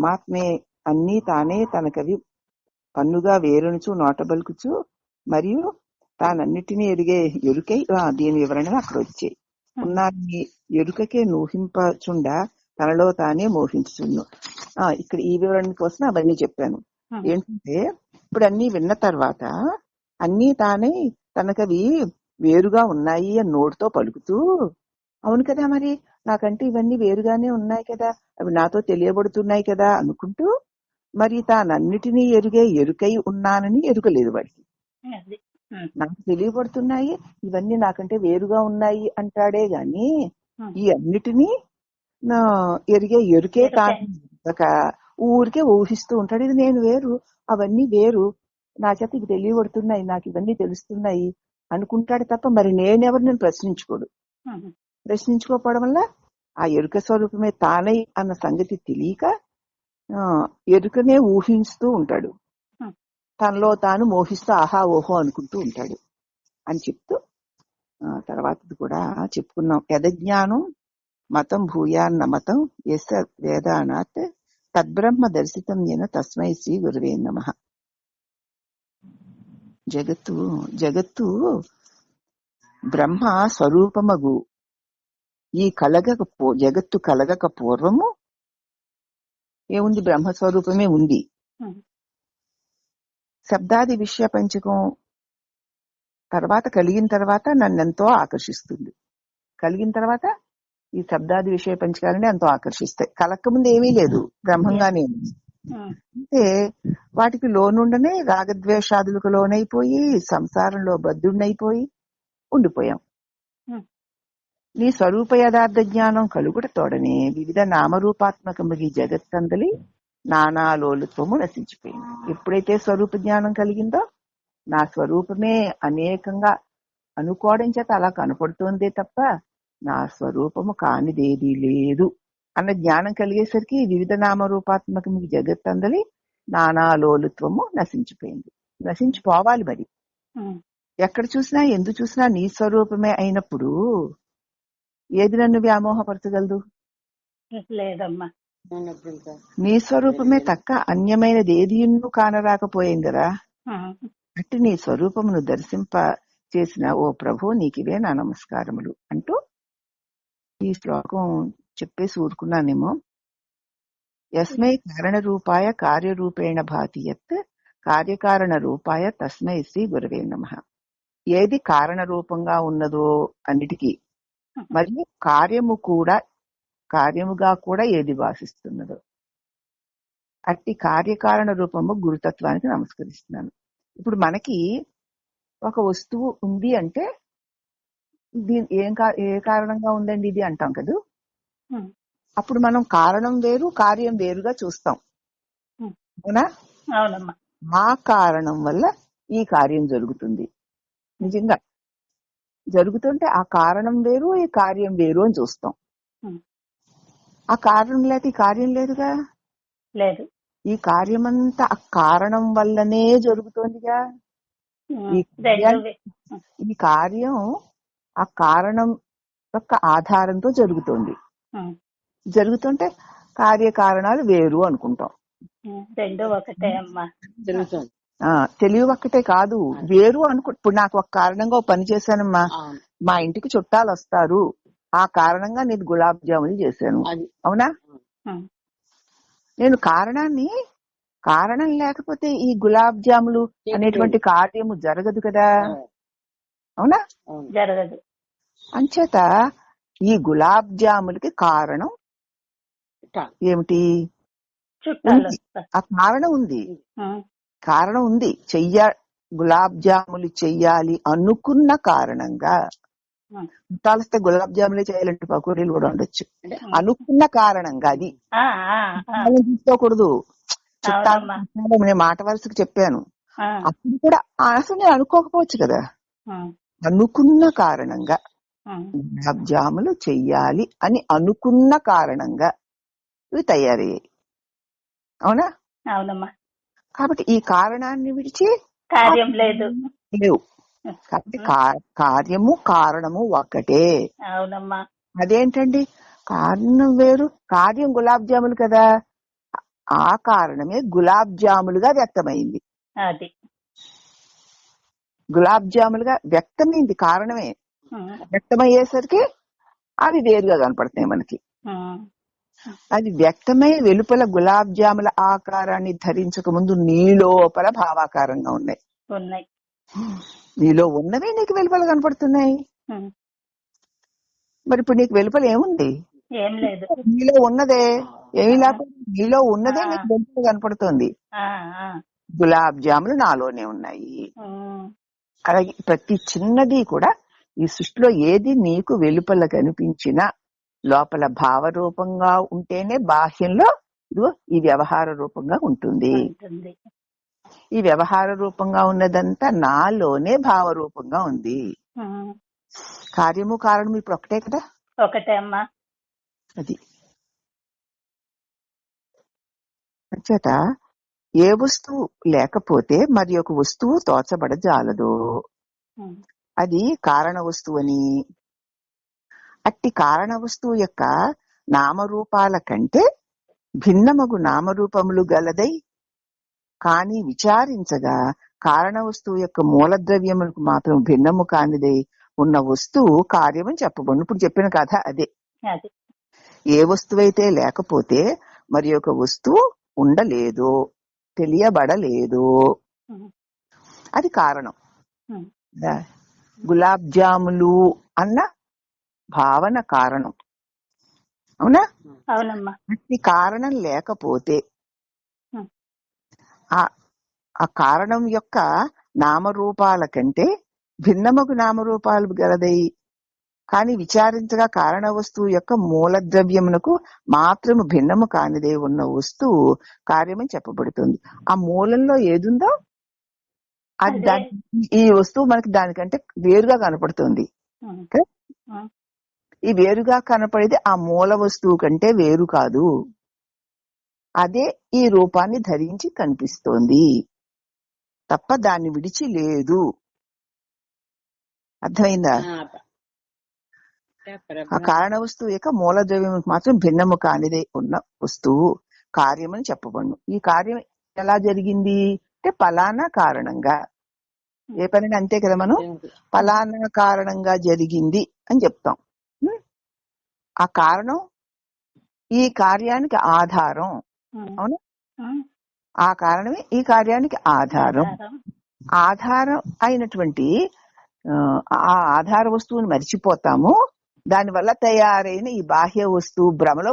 పరమాత్మే అన్నీ తానే తనకవి పన్నుగా వేరునుచు నోటబలుకుచు మరియు తానన్నిటినీ ఎరిగే ఎరుకై దీని వివరణ అక్కడ వచ్చాయి. ఉన్నాన్ని ఎరుకకే నూహింపచుండా తనలో తానే మోహించును. ఇక్కడ ఈ వివరణ కోసం అవన్నీ చెప్పాను. ఏంటంటే ఇప్పుడు అన్ని విన్న తర్వాత అన్నీ తానే తనకవి వేరుగా ఉన్నాయి అని నోటితో పలుకుతూ, అవును కదా మరి నాకంటే ఇవన్నీ వేరుగానే ఉన్నాయి కదా, అవి నాతో తెలియబడుతున్నాయి కదా అనుకుంటూ, మరి తానన్నిటినీ ఎరుగే ఎరుకై ఉన్నానని ఎరుకలేదు వాడికి. నాకు తెలియబడుతున్నాయి, ఇవన్నీ నాకంటే వేరుగా ఉన్నాయి అంటాడే గాని ఈ అన్నిటినీ ఎరిగే ఎరుకే తాను ఊరికే ఊహిస్తూ ఉంటాడు. ఇది నేను వేరు, అవన్నీ వేరు, నా చేత ఇవి తెలియబడుతున్నాయి, నాకు ఇవన్నీ తెలుస్తున్నాయి అనుకుంటాడు తప్ప మరి నేనెవరు ప్రశ్నించుకోడు. ప్రశ్నించుకోకపోవడం వల్ల ఆ ఎరుక స్వరూపమే తానై అన్న సంగతి తెలియక ఎరుకనే ఊహిస్తూ ఉంటాడు. తనలో తాను మోహిస్తూ ఆహా ఓహో అనుకుంటూ ఉంటాడు అని చెప్తూ తర్వాతది కూడా చెప్పుకున్నాం. యదజ్ఞానం మతం భూయాన్న మతం ఎస్ వేదానాత్ తద్బ్రహ్మ దర్శితం నేను తస్మై శ్రీ గురువే నమః. జగత్తు బ్రహ్మ స్వరూపమగు ఈ జగత్తు కలగక పూర్వము ఏముంది? బ్రహ్మస్వరూపమే ఉంది. శబ్దాది విషయ పంచకం తర్వాత కలిగిన తర్వాత నన్నెంతో ఆకర్షిస్తుంది. కలిగిన తర్వాత ఈ శబ్దాది విషయ పంచకాలని ఎంతో ఆకర్షిస్తాయి. కలక్కముందు ఏమీ లేదు, బ్రహ్మంగానే ఉంది. అంటే వాటికి లోనుండనే రాగద్వేషాదులకు లోనైపోయి సంసారంలో బద్ధుడినైపోయి ఉండిపోయాం. నీ స్వరూప యథార్థ జ్ఞానం కలుగుట తోడనే వివిధ నామరూపాత్మకముగి జగత్తందలి నానాలోలుత్వము నశించిపోయింది. ఎప్పుడైతే స్వరూప జ్ఞానం కలిగిందో నా స్వరూపమే అనేకంగా అనుకోవడం చేత అలా కనపడుతోందే తప్ప నా స్వరూపము కానిదేదీ లేదు అన్న జ్ఞానం కలిగేసరికి వివిధ నామరూపాత్మకముగి జగత్తందలి నానాలోలుత్వము నశించిపోయింది. నశించిపోవాలి. మరి ఎక్కడ చూసినా ఎందు చూసినా నీ స్వరూపమే అయినప్పుడు ఏది నన్ను వ్యామోహపరచగలదు? లేదమ్మా. నీ స్వరూపమే తక్క అన్యమైనది ఏది కానరాకపోయింది కదా. అట్టి నీ స్వరూపమును దర్శింప చేసిన ఓ ప్రభు నీకివే నా నమస్కారములు అంటూ ఈ శ్లోకం చెప్పేసి ఊరుకున్నానేమో. యస్మై కారణ రూపాయ కార్యరూపేణ భాతి యత్ కార్యకారణ రూపాయ తస్మై శ్రీ గురవే నమః. ఏది కారణ రూపంగా ఉన్నదో అన్నిటికీ మరియు కార్యముగా కూడా ఏది భాషిస్తున్నదో అట్టి కార్యకారణ రూపము గురుతత్వానికి నమస్కరిస్తున్నాను. ఇప్పుడు మనకి ఒక వస్తువు ఉంది అంటే దీని ఏ కారణంగా ఉందండి ఇది అంటాం కదా. అప్పుడు మనం కారణం వేరు కార్యం వేరుగా చూస్తాం, అవునా? ఆ కారణం వల్ల ఈ కార్యం జరుగుతుంది. నిజంగా జరుగుతుంటే ఆ కారణం వేరు ఈ కార్యం వేరు అని చూస్తాం. ఆ కారణం లేక ఈ కార్యం లేదుగా. లేదు. ఈ కార్యమంతా ఆ కారణం వల్లనే జరుగుతోందిగా. ఈ కార్యం ఆ కారణం యొక్క ఆధారంతో జరుగుతోంది. జరుగుతుంటే కార్యకారణాలు వేరు అనుకుంటాం. తెలివి ఒక్కటే కాదు, వేరు ఇప్పుడు నాకు ఒక కారణంగా ఒక పని చేశానమ్మా, మా ఇంటికి చుట్టాలు వస్తారు, ఆ కారణంగా నేను గులాబ్ జాములు చేశాను, అవునా? నేను కారణం లేకపోతే ఈ గులాబ్ జాములు అనేటువంటి కార్యము జరగదు కదా, అవునా? జరగదు. అంచేత ఈ గులాబ్ జాములకి కారణం ఏమిటి? ఆ కారణం ఉంది. గులాబ్ జాములు చెయ్యాలి అనుకున్న కారణంగా. చుట్టాలిస్తే గులాబ్ జాములే చేయాలంటే పకోడీలు కూడా ఉండొచ్చు. అనుకున్న కారణంగా అది తీసుకోకూడదు. చుట్టాలు మాట వరుసకు చెప్పాను, అప్పుడు కూడా అసలు నేను అనుకోకపోవచ్చు కదా. అనుకున్న కారణంగా గులాబ్ జాములు చెయ్యాలి అని అనుకున్న కారణంగా ఇవి తయారయ్యాయి, అవునా? అవునమ్మా. కాబట్టి ఈ కారణాన్ని విడిచి కార్యం లేవు. కాబట్టి కార్యము కారణము ఒక్కటే. అవునమ్మా. అదేంటండి? కారణం వేరు, కార్యం గులాబ్ జాములు కదా, ఆ కారణమే గులాబ్ జాములుగా వ్యక్తమైంది. అది గులాబ్ జాములుగా వ్యక్తమైంది కారణమే. ఉమ్, వ్యక్తమయ్యేసరికి అవి వేరుగా కనపడుతున్నాయి మనకి. ఉమ్, అది వ్యక్తమై వెలుపల గులాబ్ జాముల ఆకారాన్ని ధరించక ముందు నీ లోపల భావాకారంగా ఉన్నాయి. ఉన్నాయి. నీలో ఉన్నవే నీకు వెలుపల కనపడుతున్నాయి. ఉమ్, మరి ఇప్పుడు నీకు వెలుపల ఏముంది? ఏం లేదు. నీలో ఉన్నదే ఏమి లేకపోతే నీలో ఉన్నదే నీకు వెలుపల కనపడుతుంది. ఆ, ఆ, గులాబ్ జాములు నాలోనే ఉన్నాయి. ఉమ్, అలాగే ప్రతి చిన్నది కూడా ఈ సృష్టిలో ఏది నీకు వెలుపల కనిపించినా లోపల భావరూపంగా ఉంటేనే బాహ్యంలో ఇదిగో ఈ వ్యవహార రూపంగా ఉంటుంది. ఉంటుంది. ఈ వ్యవహార రూపంగా ఉన్నదంతా నాలోనే భావరూపంగా ఉంది. ఉమ్, కార్యము కారణము ఇప్పుడు ఒకటే కదా. ఒకటే అమ్మా. అది చేత ఏ వస్తువు లేకపోతే మరి ఒక వస్తువు తోచబడజాలదు. ఉమ్, అది కారణ వస్తువని, అట్టి కారణ వస్తువు యొక్క నామరూపాల కంటే భిన్నమగు నామరూపములు గలదై కాని విచారించగా కారణ వస్తువు యొక్క మూలద్రవ్యములకు మాత్రం భిన్నము కానిదై ఉన్న వస్తువు కార్యమని చెప్పబడును. ఇప్పుడు చెప్పిన కథ అదే. అది ఏ వస్తువైతే లేకపోతే మరి ఒక వస్తువు ఉండలేదు, తెలియబడలేదు, ఉమ్, అది కారణం. ఉమ్, గులాబ్ జాములు అన్న భావన కారణం. అవునా? అవునమ్మా. అట్టి కారణం లేకపోతే ఉమ్, ఆ కారణం యొక్క నామరూపాల కంటే భిన్నమగు నామరూపాలు గలదై కాని విచారించగా కారణ వస్తువు యొక్క మూలద్రవ్యమునకు మాత్రము భిన్నము కానిదే ఉన్న వస్తువు కార్యమని చెప్పబడుతుంది. ఆ మూలంలో ఏదుందో అది అదే. ఈ వస్తువు మనకి దానికంటే వేరుగా కనపడుతుంది. ఉమ్, కదా? ఉమ్, ఈ వేరుగా కనపడేది ఆ మూల వస్తువు కంటే వేరు కాదు. అదే ఈ రూపాన్ని ధరించి కనిపిస్తోంది తప్ప దాన్ని విడిచి లేదు. అర్థమైందా? ఆ కారణ వస్తువు యొక్క మూల ద్రవ్యం మాత్రం భిన్నము కానిదే ఉన్న వస్తువు కార్యమని చెప్పబడును. ఈ కార్యం ఎలా జరిగింది అంటే ఫలానా కారణంగా. ఏ పని అంతే కదా, మనం ఫలానా కారణంగా జరిగింది అని చెప్తాం. ఆ కారణం ఈ కార్యానికి ఆధారం. ఉమ్, అవును, ఉమ్, ఆ కారణమే ఈ కార్యానికి ఆధారం. ఆధారం. ఆధారం అయినటువంటి ఆ ఆధార వస్తువుని మర్చిపోతాము. దానివల్ల తయారైన ఈ బాహ్య వస్తువు భ్రమలో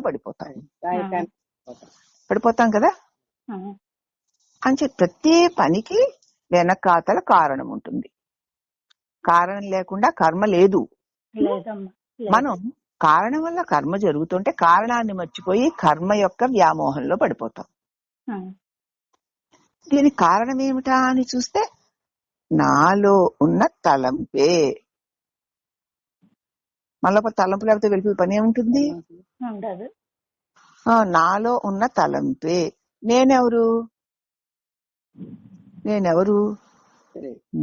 పడిపోతాం కదా. ఉమ్, అంటే ప్రతి పనికి వెనకాతల కారణం ఉంటుంది. కారణం లేకుండా కర్మ లేదు. లేదమ్మా. మనం కారణం వల్ల కర్మ జరుగుతుంటే కారణాన్ని మర్చిపోయి కర్మ యొక్క వ్యామోహంలో పడిపోతాం. ఉమ్, దీనికి కారణం ఏమిటా అని చూస్తే నాలో ఉన్న తలంపే. మళ్ళీ తలంపు లేకపోతే వెళ్ళిపోయి పని ఏముంటుంది? ఉండదు. నాలో ఉన్న తలంపే. నేనెవరు?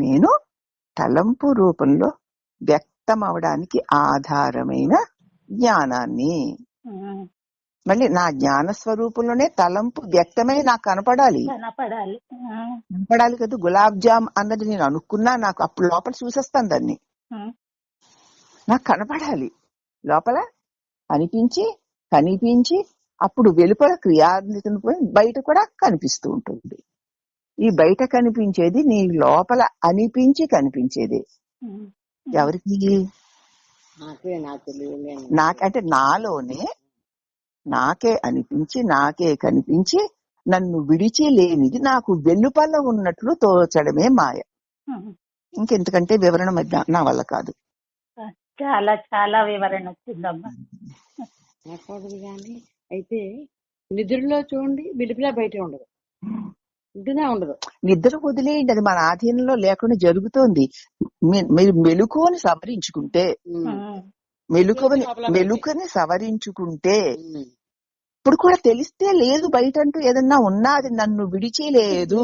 నేను తలంపు రూపంలో వ్యక్తం అవడానికి ఆధారమైన జ్ఞానాన్ని. ఉమ్, మళ్ళీ నా జ్ఞాన స్వరూపంలోనే తలంపు వ్యక్తమై నాకు కనపడాలి కదా. గులాబ్ జామ్ అన్నది నేను అనుకున్నా, నాకు అప్పుడు లోపల చూసేస్తాను దాన్ని. నాకు కనపడాలి, లోపల కనిపించి అప్పుడు వెలుపల క్రియాన్వితం పోయి బయట కూడా కనిపిస్తూ ఉంటుంది. ఈ బయట కనిపించేది నీ లోపల అనిపించి కనిపించేది. ఎవరికి? నాకంటే నాలోనే నాకే అనిపించి నాకే కనిపించి నన్ను విడిచి లేనిది నాకు వెలుపల ఉన్నట్లు తోచడమే మాయ. ఇంకెందుకంటే వివరణ మధ్య నా వల్ల కాదు. చాలా చాలా వివరణ వచ్చిందమ్మా. కానీ అయితే నిద్రలో చూడండి వెలుపల బయట ఉండదు, ఉండదు. నిద్ర వదిలేయండి, అది మన ఆధీనంలో లేకుండా జరుగుతోంది. మీరు మెలకువని సవరించుకుంటే మెలుకని సవరించుకుంటే ఇప్పుడు కూడా తెలిస్తే లేదు బయట అంటూ ఏదన్నా ఉన్నా అది నన్ను విడిచి లేదు,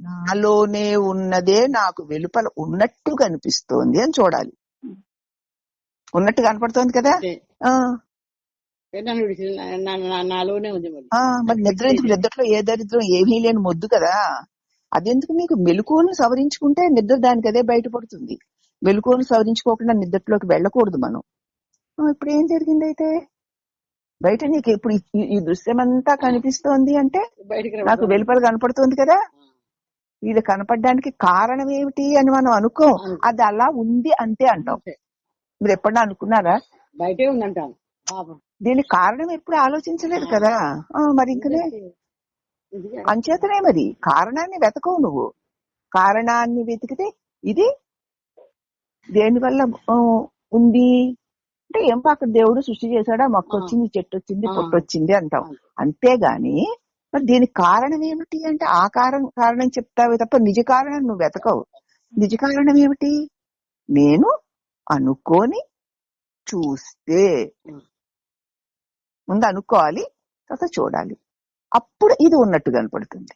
నాలోనే ఉన్నదే నాకు వెలుపల ఉన్నట్టు కనిపిస్తోంది అని చూడాలి. ఉన్నట్టు కనపడుతోంది కదా. నన్ను విడిచి నాలోనే ఉంది మరి. మరి నిద్ర ఎందుకు? నిద్రలో ఏ దరిద్రం ఏమీ లేని మొద్దు కదా. అదెందుకు? మీకు మెలకువను సవరించుకుంటే నిద్ర దానికి అదే బయటపడుతుంది. మెలకువను సవరించుకోకుండా నిద్రలోకి వెళ్ళకూడదు మనం. ఇప్పుడు ఏం జరిగింది అయితే? బయట నీకు ఇప్పుడు ఈ దృశ్యం అంతా కనిపిస్తోంది అంటే బయటికి నాకు వెలుపల కనపడుతుంది కదా. ఇది కనపడడానికి కారణం ఏమిటి అని మనం అనుకో, అది అలా ఉంది అంతే అంటాం. మీరు ఎప్పుడన్నా అనుకున్నారా? బయటే ఉందంటాను. దీనికి కారణం ఎప్పుడు ఆలోచించలేదు కదా. మరి ఇంకనే అంచేతనే మరి కారణాన్ని వెతకవు నువ్వు. కారణాన్ని వెతికితే ఇది దేనివల్ల ఉంది అంటే ఏం అక్కడ దేవుడు సృష్టి చేశాడా, మొక్క వచ్చింది, చెట్టు వచ్చింది, పొట్టు వచ్చింది అంటాం. అంతేగాని మరి దీనికి కారణం ఏమిటి అంటే ఆ కారణం చెప్తావే తప్ప నిజ కారణం నువ్వు వెతకవు. నిజ కారణం ఏమిటి? నేను అనుకోని చూస్తే, ముందు అనుకోవాలి, తర్వాత చూడాలి, అప్పుడు ఇది ఉన్నట్టు కనపడుతుంది.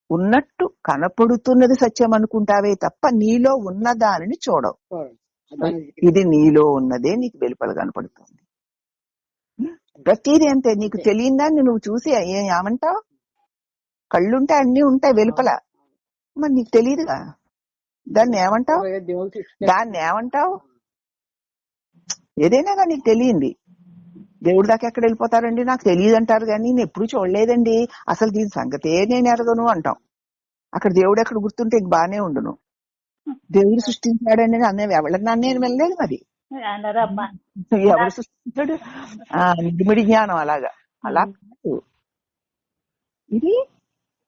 ఉన్నట్టు కనపడుతున్నది సత్యం అనుకుంటావే తప్ప నీలో ఉన్న దానిని చూడవు. ఇది నీలో ఉన్నదే నీకు వెలుపల కనపడుతుంది. ప్రతిదీ అంతే. నీకు తెలియని దాన్ని నువ్వు చూసి ఏమంటావు? కళ్ళుంటే అన్ని ఉంటాయి వెలుపల, మరి నీకు తెలియదుగా. దాన్ని ఏమంటావు? ఏదైనా కానీ నీకు తెలియంది. దేవుడి దాకా ఎక్కడ వెళ్ళిపోతారండి? నాకు తెలియదు అంటారు కానీ నేను ఎప్పుడు చూడలేదండి, అసలు దీని సంగతే నేను ఎరగను అంటాం. అక్కడ దేవుడు ఎక్కడ గుర్తుంటే ఇంక బానే ఉండును. దేవుడు సృష్టించాడని ఎవరన్నా నేను వెళ్ళలేదు. మరి ఎవరు సృష్టించాడు? నిమిడి జ్ఞానం అలాగా. అలా కాదు. ఇది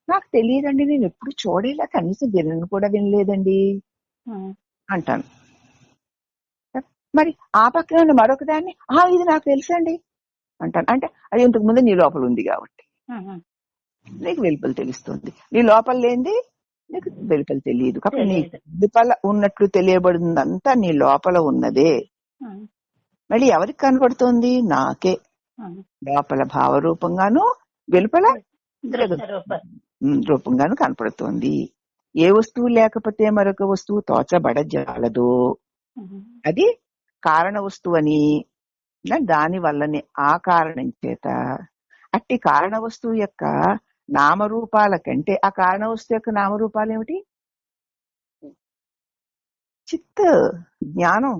నాకు తెలియదండి, నేను ఎప్పుడు చూడేలా, కనీసం వినను కూడా వినలేదండి అంటాను. మరి ఆ పక్కన మరొక దాన్ని ఇది నాకు తెలుసండి అంటాను. అంటే అది ఇంతకు ముందు నీ లోపల ఉంది కాబట్టి నీకు వెలుపల తెలుస్తుంది. నీ లోపల లేనిది నీకు వెలుపల తెలియదు. కాబట్టి నీ వెలుపల ఉన్నట్లు తెలియబడిందంతా నీ లోపల ఉన్నదే. మళ్ళీ ఎవరికి కనబడుతోంది? నాకే. లోపల భావరూపంగాను వెలుపల రూపంగాను కనపడుతోంది. ఏ వస్తువు లేకపోతే మరొక వస్తువు తోచబడజాలదో అది కారణ వస్తువు అని, దాని వల్లనే ఆ కారణం చేత అట్టి కారణ వస్తువు యొక్క నామరూపాల కంటే, ఆ కారణ వస్తువు యొక్క నామరూపాలు ఏమిటి? చిత్ జ్ఞానం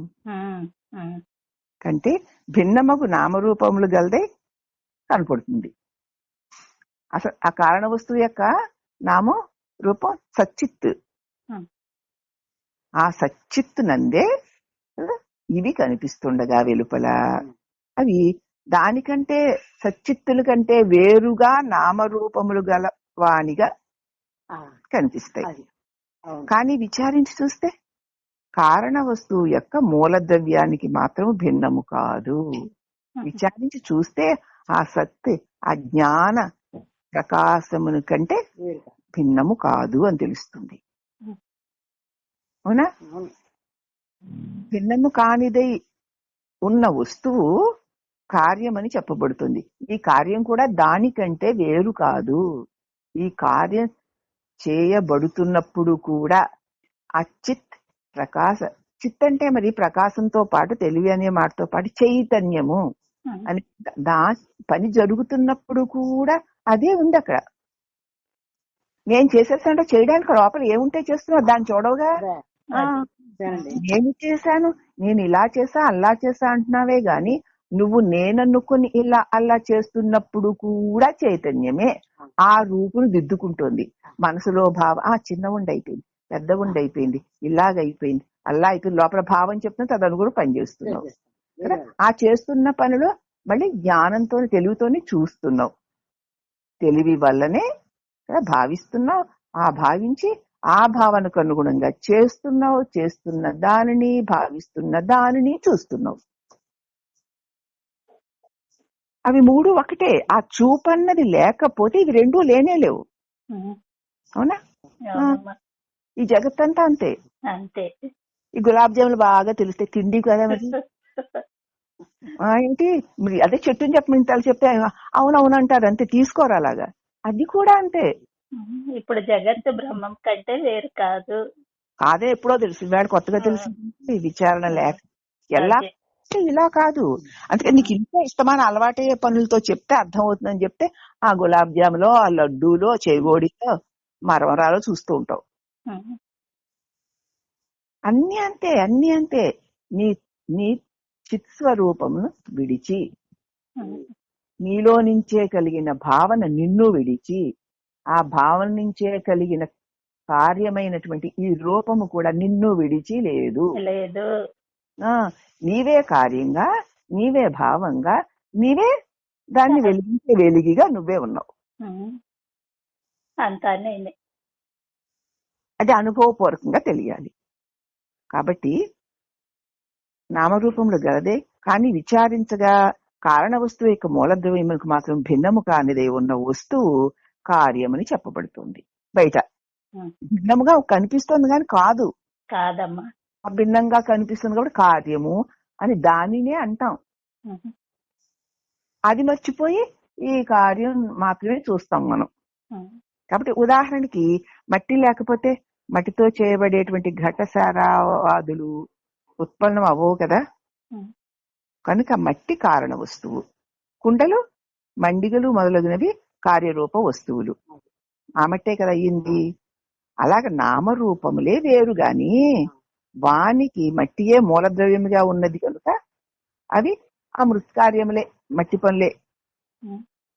కంటే భిన్నమగు నామరూపములు గలదే కనపడుతుంది. అసలు ఆ కారణ వస్తువు యొక్క నామం రూపం సచ్చిత్. ఆ సచ్చిత్ నందే ఇవి కనిపిస్తుండగా వెలుపల అవి దానికంటే సచ్చిత్తుల కంటే వేరుగా నామరూపములు గల వానిగా కనిపిస్తాయి. కానీ విచారించి చూస్తే కారణ వస్తువు యొక్క మూలద్రవ్యానికి మాత్రం భిన్నము కాదు. విచారించి చూస్తే ఆ సత్, ఆ జ్ఞాన ప్రకాశమును కంటే భిన్నము కాదు అని తెలుస్తుంది. అవునా? భిన్నము కానిదై ఉన్న వస్తువు కార్యమని చెప్పబడుతుంది. ఈ కార్యం కూడా దానికంటే వేరు కాదు. ఈ కార్యం చేయబడుతున్నప్పుడు కూడా ఆ చిత్ ప్రకాశ, చిత్ అంటే మరి ప్రకాశంతో పాటు తెలివి అనే మాటతో పాటు చైతన్యము అని, పని జరుగుతున్నప్పుడు కూడా అదే ఉంది అక్కడ. నేను చేసేస్తానంటే చేయడానికి లోపల ఏముంటే చేస్తున్నావు, దాన్ని చూడవుగా. నేను చేశాను, నేను ఇలా చేసా అలా చేసా అంటున్నావే గాని నువ్వు నేననుకుని ఇలా అలా చేస్తున్నప్పుడు కూడా చైతన్యమే ఆ రూపును దిద్దుకుంటోంది. మనసులో భావం చిన్న ఉండి అయిపోయింది, పెద్ద ఉండి అయిపోయింది, ఇలాగైపోయింది, అలా అయిపోయింది. లోపల భావం చెప్తున్నా తదను కూడా పనిచేస్తున్నావు. ఆ చేస్తున్న పనిలో మళ్ళీ జ్ఞానంతో తెలివితోనే చూస్తున్నావు. తెలివి వల్లనే భావిస్తున్నావు. ఆ భావించి ఆ భావనకు అనుగుణంగా చేస్తున్నావు. చేస్తున్న దానిని, భావిస్తున్న దానిని చూస్తున్నావు. అవి మూడు ఒకటే. ఆ చూపన్నది లేకపోతే ఇవి రెండూ లేనే లేవు. అవునా? ఈ జగత్తంతా అంతే. ఈ గులాబ్ జాములు బాగా తెలిస్తే తిండి కదా మరి. ఏంటి మరి అదే చెట్టుని చెప్పమంటారు, చెప్తే అవునవునంటారు అంతే, తీసుకోరు అలాగా. అది కూడా అంతే. ఇప్పుడు జగత్తు బ్రహ్మం కంటే వేరు కాదు. కాదే ఎప్పుడో తెలిసింది, వాడు కొత్తగా తెలిసింది. విచారణ లేక ఎలా ఇలా కాదు. అందుకని నీకు ఇంట్లో ఇష్టమైన అలవాటయ్యే పనులతో చెప్తే అర్థం అవుతుందని చెప్తే ఆ గులాబ్ జాములో, ఆ లడ్డూలో, చేగోడిలో, మరమరాలో చూస్తూ ఉంటావు. అన్ని అంతే. నీ నీ చిత్స్వరూపమును విడిచి, నీలో నుంచే కలిగిన భావన నిన్ను విడిచి, ఆ భావన నుంచే కలిగిన కార్యమైనటువంటి ఈ రూపము కూడా నిన్ను విడిచి లేదు. నీవే కార్యంగా, నీవే భావంగా, నీవే దాన్ని వెలిగించే వెలిగిగా నువ్వే ఉన్నావు. అది అనుభవపూర్వకంగా తెలియాలి. కాబట్టి నామరూపములు గలదే, కానీ విచారించగా కారణ వస్తువు యొక్క మూలద్రవ్యములకు మాత్రం భిన్నము కానిదే ఉన్న వస్తువు కార్యమని చెప్పబడుతుంది. బయట భిన్నముగా కనిపిస్తుంది కానీ కాదమ్మా, భిన్నంగా కనిపిస్తుంది కాబట్టి కార్యము అని దానినే అంటాం. అది మర్చిపోయి ఈ కార్యం మాత్రమే చూస్తాం మనం. కాబట్టి ఉదాహరణకి మట్టి లేకపోతే మట్టితో చేయబడేటువంటి ఘటసారావాదులు ఉత్పన్నం అవ్వవు కదా. కనుక మట్టి కారణ వస్తువు, కుండలు, మండిగలు మొదలగునవి కార్యరూప వస్తువులు. ఆ మట్టే కదా అయ్యింది. అలాగ నామరూపములే వేరు గాని వానికి మట్టియే మూలద్రవ్యముగా ఉన్నది కనుక అవి ఆ మృత్కార్యములే, మట్టి పనులే.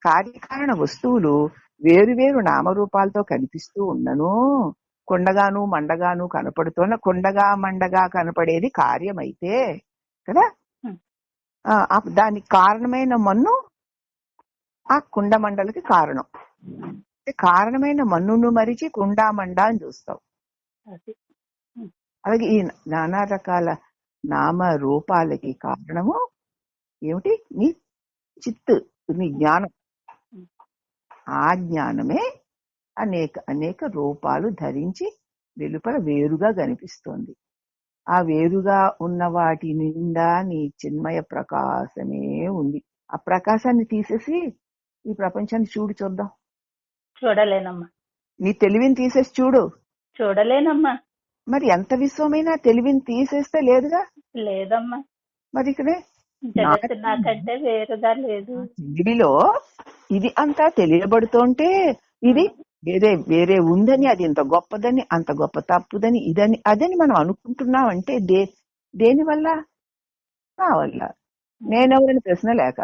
కార్యకారణ వస్తువులు వేరువేరు నామరూపాలతో కనిపిస్తూ ఉన్నను కొండగాను మండగాను కనపడుతున్న, కొండగా మండగా కనపడేది కార్యమైతే కదా, దానికి కారణమైన మన్ను ఆ కుండ మండలకి కారణం. కారణమైన మన్నును మరిచి కుండ మండ అని చూస్తావు. అలాగే ఈ నానా రకాల నామ రూపాలకి కారణము ఏమిటి? నీ చిత్తు, నీ జ్ఞానం. ఆ జ్ఞానమే అనేక రూపాలు ధరించి వెలుపల వేరుగా కనిపిస్తోంది. ఆ వేరుగా ఉన్న వాటి నిండా నీ చిన్మయ ప్రకాశమే ఉంది. ఆ ప్రకాశాన్ని తీసేసి ఈ ప్రపంచాన్ని చూద్దాం. చూడలేనమ్మా. నీ తెలివిని తీసేసి చూడలేనమ్మా. మరి ఎంత విశ్వమైనా తెలివిని తీసేస్తే లేదుగా. లేదమ్మా. మరి ఇక్కడే నాకంటే వేరుగా లేదు. తెలివిలో ఇది అంతా తెలియబడుతుంటే ఇది వేరే ఉందని, అది ఇంత గొప్పదని, అంత గొప్ప తప్పుదని, ఇదని అదని మనం అనుకుంటున్నామంటే దేని వల్ల? నా వల్ల. నేనెవరని ప్రశ్న లేక.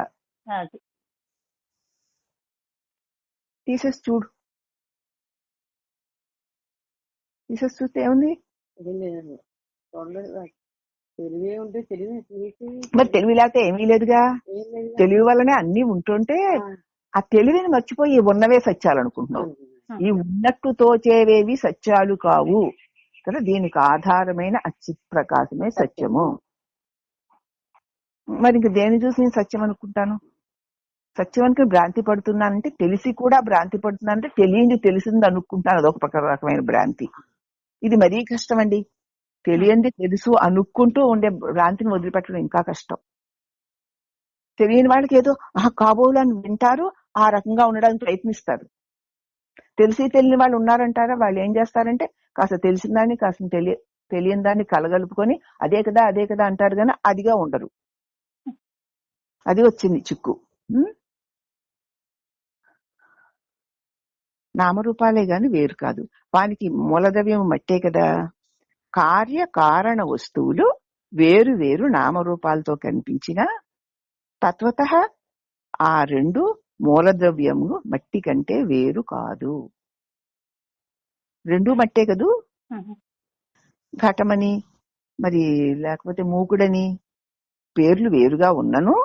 తీసేసి చూస్తే ఏముంది? మరి తెలివి లేకపోతే ఏమీ లేదుగా. తెలివి వల్లనే అన్ని ఉంటుంటే ఆ తెలివిని మర్చిపోయి ఉన్నవే సత్యాలు అనుకుంటున్నావు. ఈ ఉన్నట్టు తోచేవేవి సత్యాలు కావు కదా. దీనికి ఆధారమైన అచిత్ ప్రకాశమే సత్యము. మరి ఇంక దేని చూసి నేను సత్యం అనుకుంటాను? సత్యం అనుకుని భ్రాంతి పడుతున్నానంటే, తెలిసి కూడా భ్రాంతి పడుతున్నానంటే తెలియంది తెలిసింది అనుకుంటాను. అదొక రకమైన భ్రాంతి. ఇది మరీ కష్టం అండి. తెలియంది తెలుసు అనుకుంటూ ఉండే భ్రాంతిని వదిలిపెట్టడం ఇంకా కష్టం. తెలియని వాళ్ళకి ఏదో కాబోలని వింటారు, ఆ రకంగా ఉండడానికి ప్రయత్నిస్తారు. తెలియని వాళ్ళు ఉన్నారంటారా, వాళ్ళు ఏం చేస్తారంటే కాస్త తెలిసిన దాన్ని కాస్త తెలియని దాన్ని కలగలుపుకొని అదే కదా అంటారు కానీ అదిగా ఉండరు. అది వచ్చింది చిక్కు. నామరూపాలే గాని వేరు కాదు. వానికి మూలద్రవ్యం మట్టే కదా. కార్యకారణ వస్తువులు వేరు వేరు నామరూపాలతో కనిపించిన తత్వతః ఆ రెండు మూలద్రవ్యము మట్టి కంటే వేరు కాదు. రెండు మట్టే కదూ. ఘటమని మరి లేకపోతే మూకుడని పేర్లు వేరుగా ఉన్నను,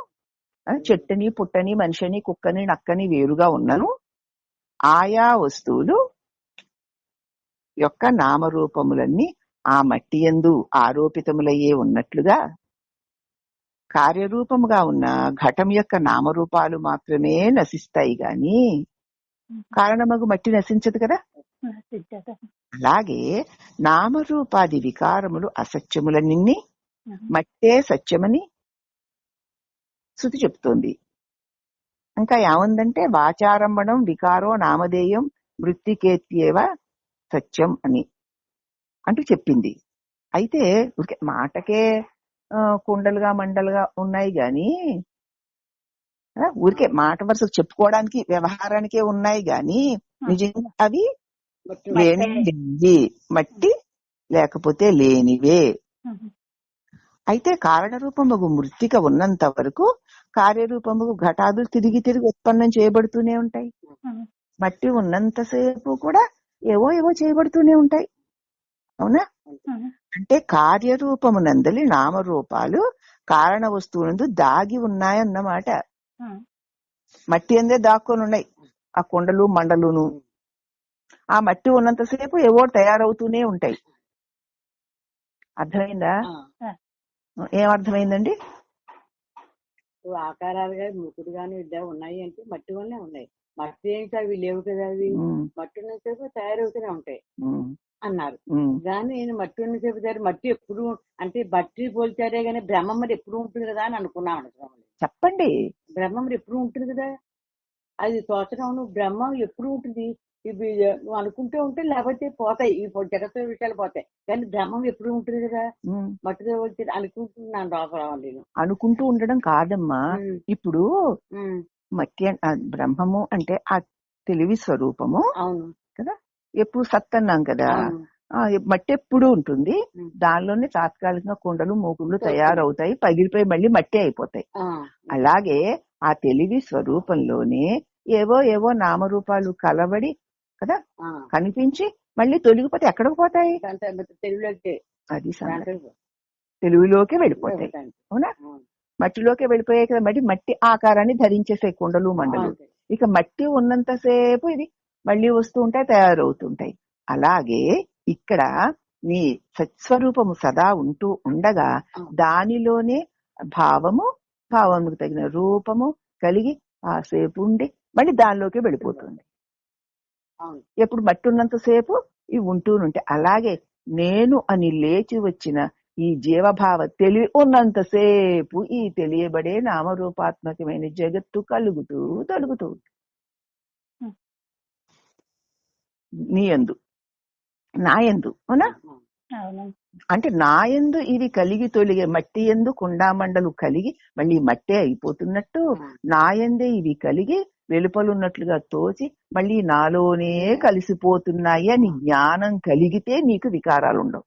చెట్టని పుట్టని మనిషిని కుక్కని నక్కని వేరుగా ఉన్నను, ఆయా వస్తువులు యొక్క నామరూపములన్నీ ఆ మట్టి యందు ఆరోపితములయ్యే ఉన్నట్లుగా కార్యరూపముగా ఉన్న ఘటం యొక్క నామరూపాలు మాత్రమే నశిస్తాయి గాని కారణమగు మట్టి నశించదు కదా. అలాగే నామరూపాది వికారములు అసత్యములన్నీ మట్టే సత్యమని శృతి చెప్తోంది. ఇంకా ఏముందంటే వాచారంభణం వికారో నామధేయం మృత్తికేత్యేవ సత్యం అని అంటూ చెప్పింది. అయితే మాటకే కుండలుగా మండలుగా ఉన్నాయి గాని ఊరికే మాట వరుసకు చెప్పుకోవడానికి వ్యవహారానికే ఉన్నాయి గాని నిజంగా అవి లేనివి, మట్టి లేకపోతే లేనివే. అయితే కారణ రూపముగు మృత్తిక ఉన్నంత వరకు కార్యరూపముగు ఘటాదులు తిరిగి తిరిగి ఉత్పన్నం చేయబడుతూనే ఉంటాయి. మట్టి ఉన్నంతసేపు కూడా ఏవో ఏవో చేయబడుతూనే ఉంటాయి. అవునా? అంటే కార్యరూపమునందలి నామరూపాలు కారణ వస్తువులందు దాగి ఉన్నాయన్నమాట. మట్టి అందే దాక్కొని ఉన్నాయి ఆ కొండలు మండలును. ఆ మట్టి ఉన్నంతసేపు ఏవో తయారవుతూనే ఉంటాయి. అర్థమైందా? ఏమర్థమైందండి? ఆకారాలుగా ముక్కుడు గాని విద్య ఉన్నాయి అంటే మట్టి వల్లే ఉన్నాయి. మట్టి ఏంటి అవి లేవు కదా, అవి మట్టి ఉన్నసేపు తయారవుతూనే ఉంటాయి అన్నారు. కానీ నేను మట్టి ఉన్నసేపు మట్టి ఎప్పుడు అంటే మట్టి పోల్చారే గానీ బ్రహ్మం మరి ఎప్పుడు ఉంటుంది కదా అని అనుకున్నాను. చెప్పండి. బ్రహ్మం మరి ఎప్పుడు ఉంటుంది కదా, అది తోచడం. బ్రహ్మం ఎప్పుడు ఉంటుంది, ఇవి నువ్వు అనుకుంటూ ఉంటే లేకపోతే పోతాయి, ఈ జగత్తు విషయాలు పోతాయి. కానీ బ్రహ్మం ఎప్పుడు ఉంటుంది కదా, మట్టితో వచ్చి అనుకుంటున్నాను రావాలి. నేను అనుకుంటూ ఉండడం కాదమ్మా. ఇప్పుడు మట్టి బ్రహ్మము అంటే ఆ తెలివి స్వరూపము. అవును కదా, ఎప్పుడు సత్ అన్నాం కదా. మట్టి ఎప్పుడు ఉంటుంది, దానిలోనే తాత్కాలికంగా కొండలు మూకుళ్ళు తయారవుతాయి, పగిలిపోయి మళ్ళీ మట్టి అయిపోతాయి. అలాగే ఆ తెలివి స్వరూపంలోనే ఏవో ఏవో నామరూపాలు కలబడి కదా కనిపించి మళ్ళీ తొలగిపోతే ఎక్కడికి పోతాయి? అది తెలుగులోకి వెళ్ళిపోతాయి. అవునా? మట్టిలోకి వెళ్ళిపోయాయి కదా, మట్టి ఆకారాన్ని ధరించేసే కొండలు మండలు. ఇక మట్టి ఉన్నంతసేపు ఇది మళ్ళీ వస్తూ ఉంటాయి, తయారవుతుంటాయి. అలాగే ఇక్కడ నీ సత్స్వరూపము సదా ఉంటూ ఉండగా దానిలోనే భావముకు తగిన రూపము కలిగి ఆసేపు ఉండి మళ్ళీ దానిలోకి వెళ్ళిపోతుంది. ఎప్పుడు మట్టి ఉన్నంతసేపు ఇవి ఉంటూనుంటాయి. అలాగే నేను అని లేచి వచ్చిన ఈ జీవభావ తెలివి ఉన్నంతసేపు ఈ తెలియబడే నామరూపాత్మకమైన జగత్తు కలుగుతూ తొలుగుతూ నీ యందు నా యందు. అవునా? అంటే నా యందు ఇవి కలిగి తొలిగే మట్టి యందు కుండామండలు కలిగి మళ్ళీ మట్టే అయిపోతున్నట్టు నా యందే ఇవి కలిగి వెలుపలున్నట్లుగా తోచి మళ్ళీ నాలోనే కలిసిపోతున్నాయి అని జ్ఞానం కలిగితే నీకు వికారాలు ఉండవు.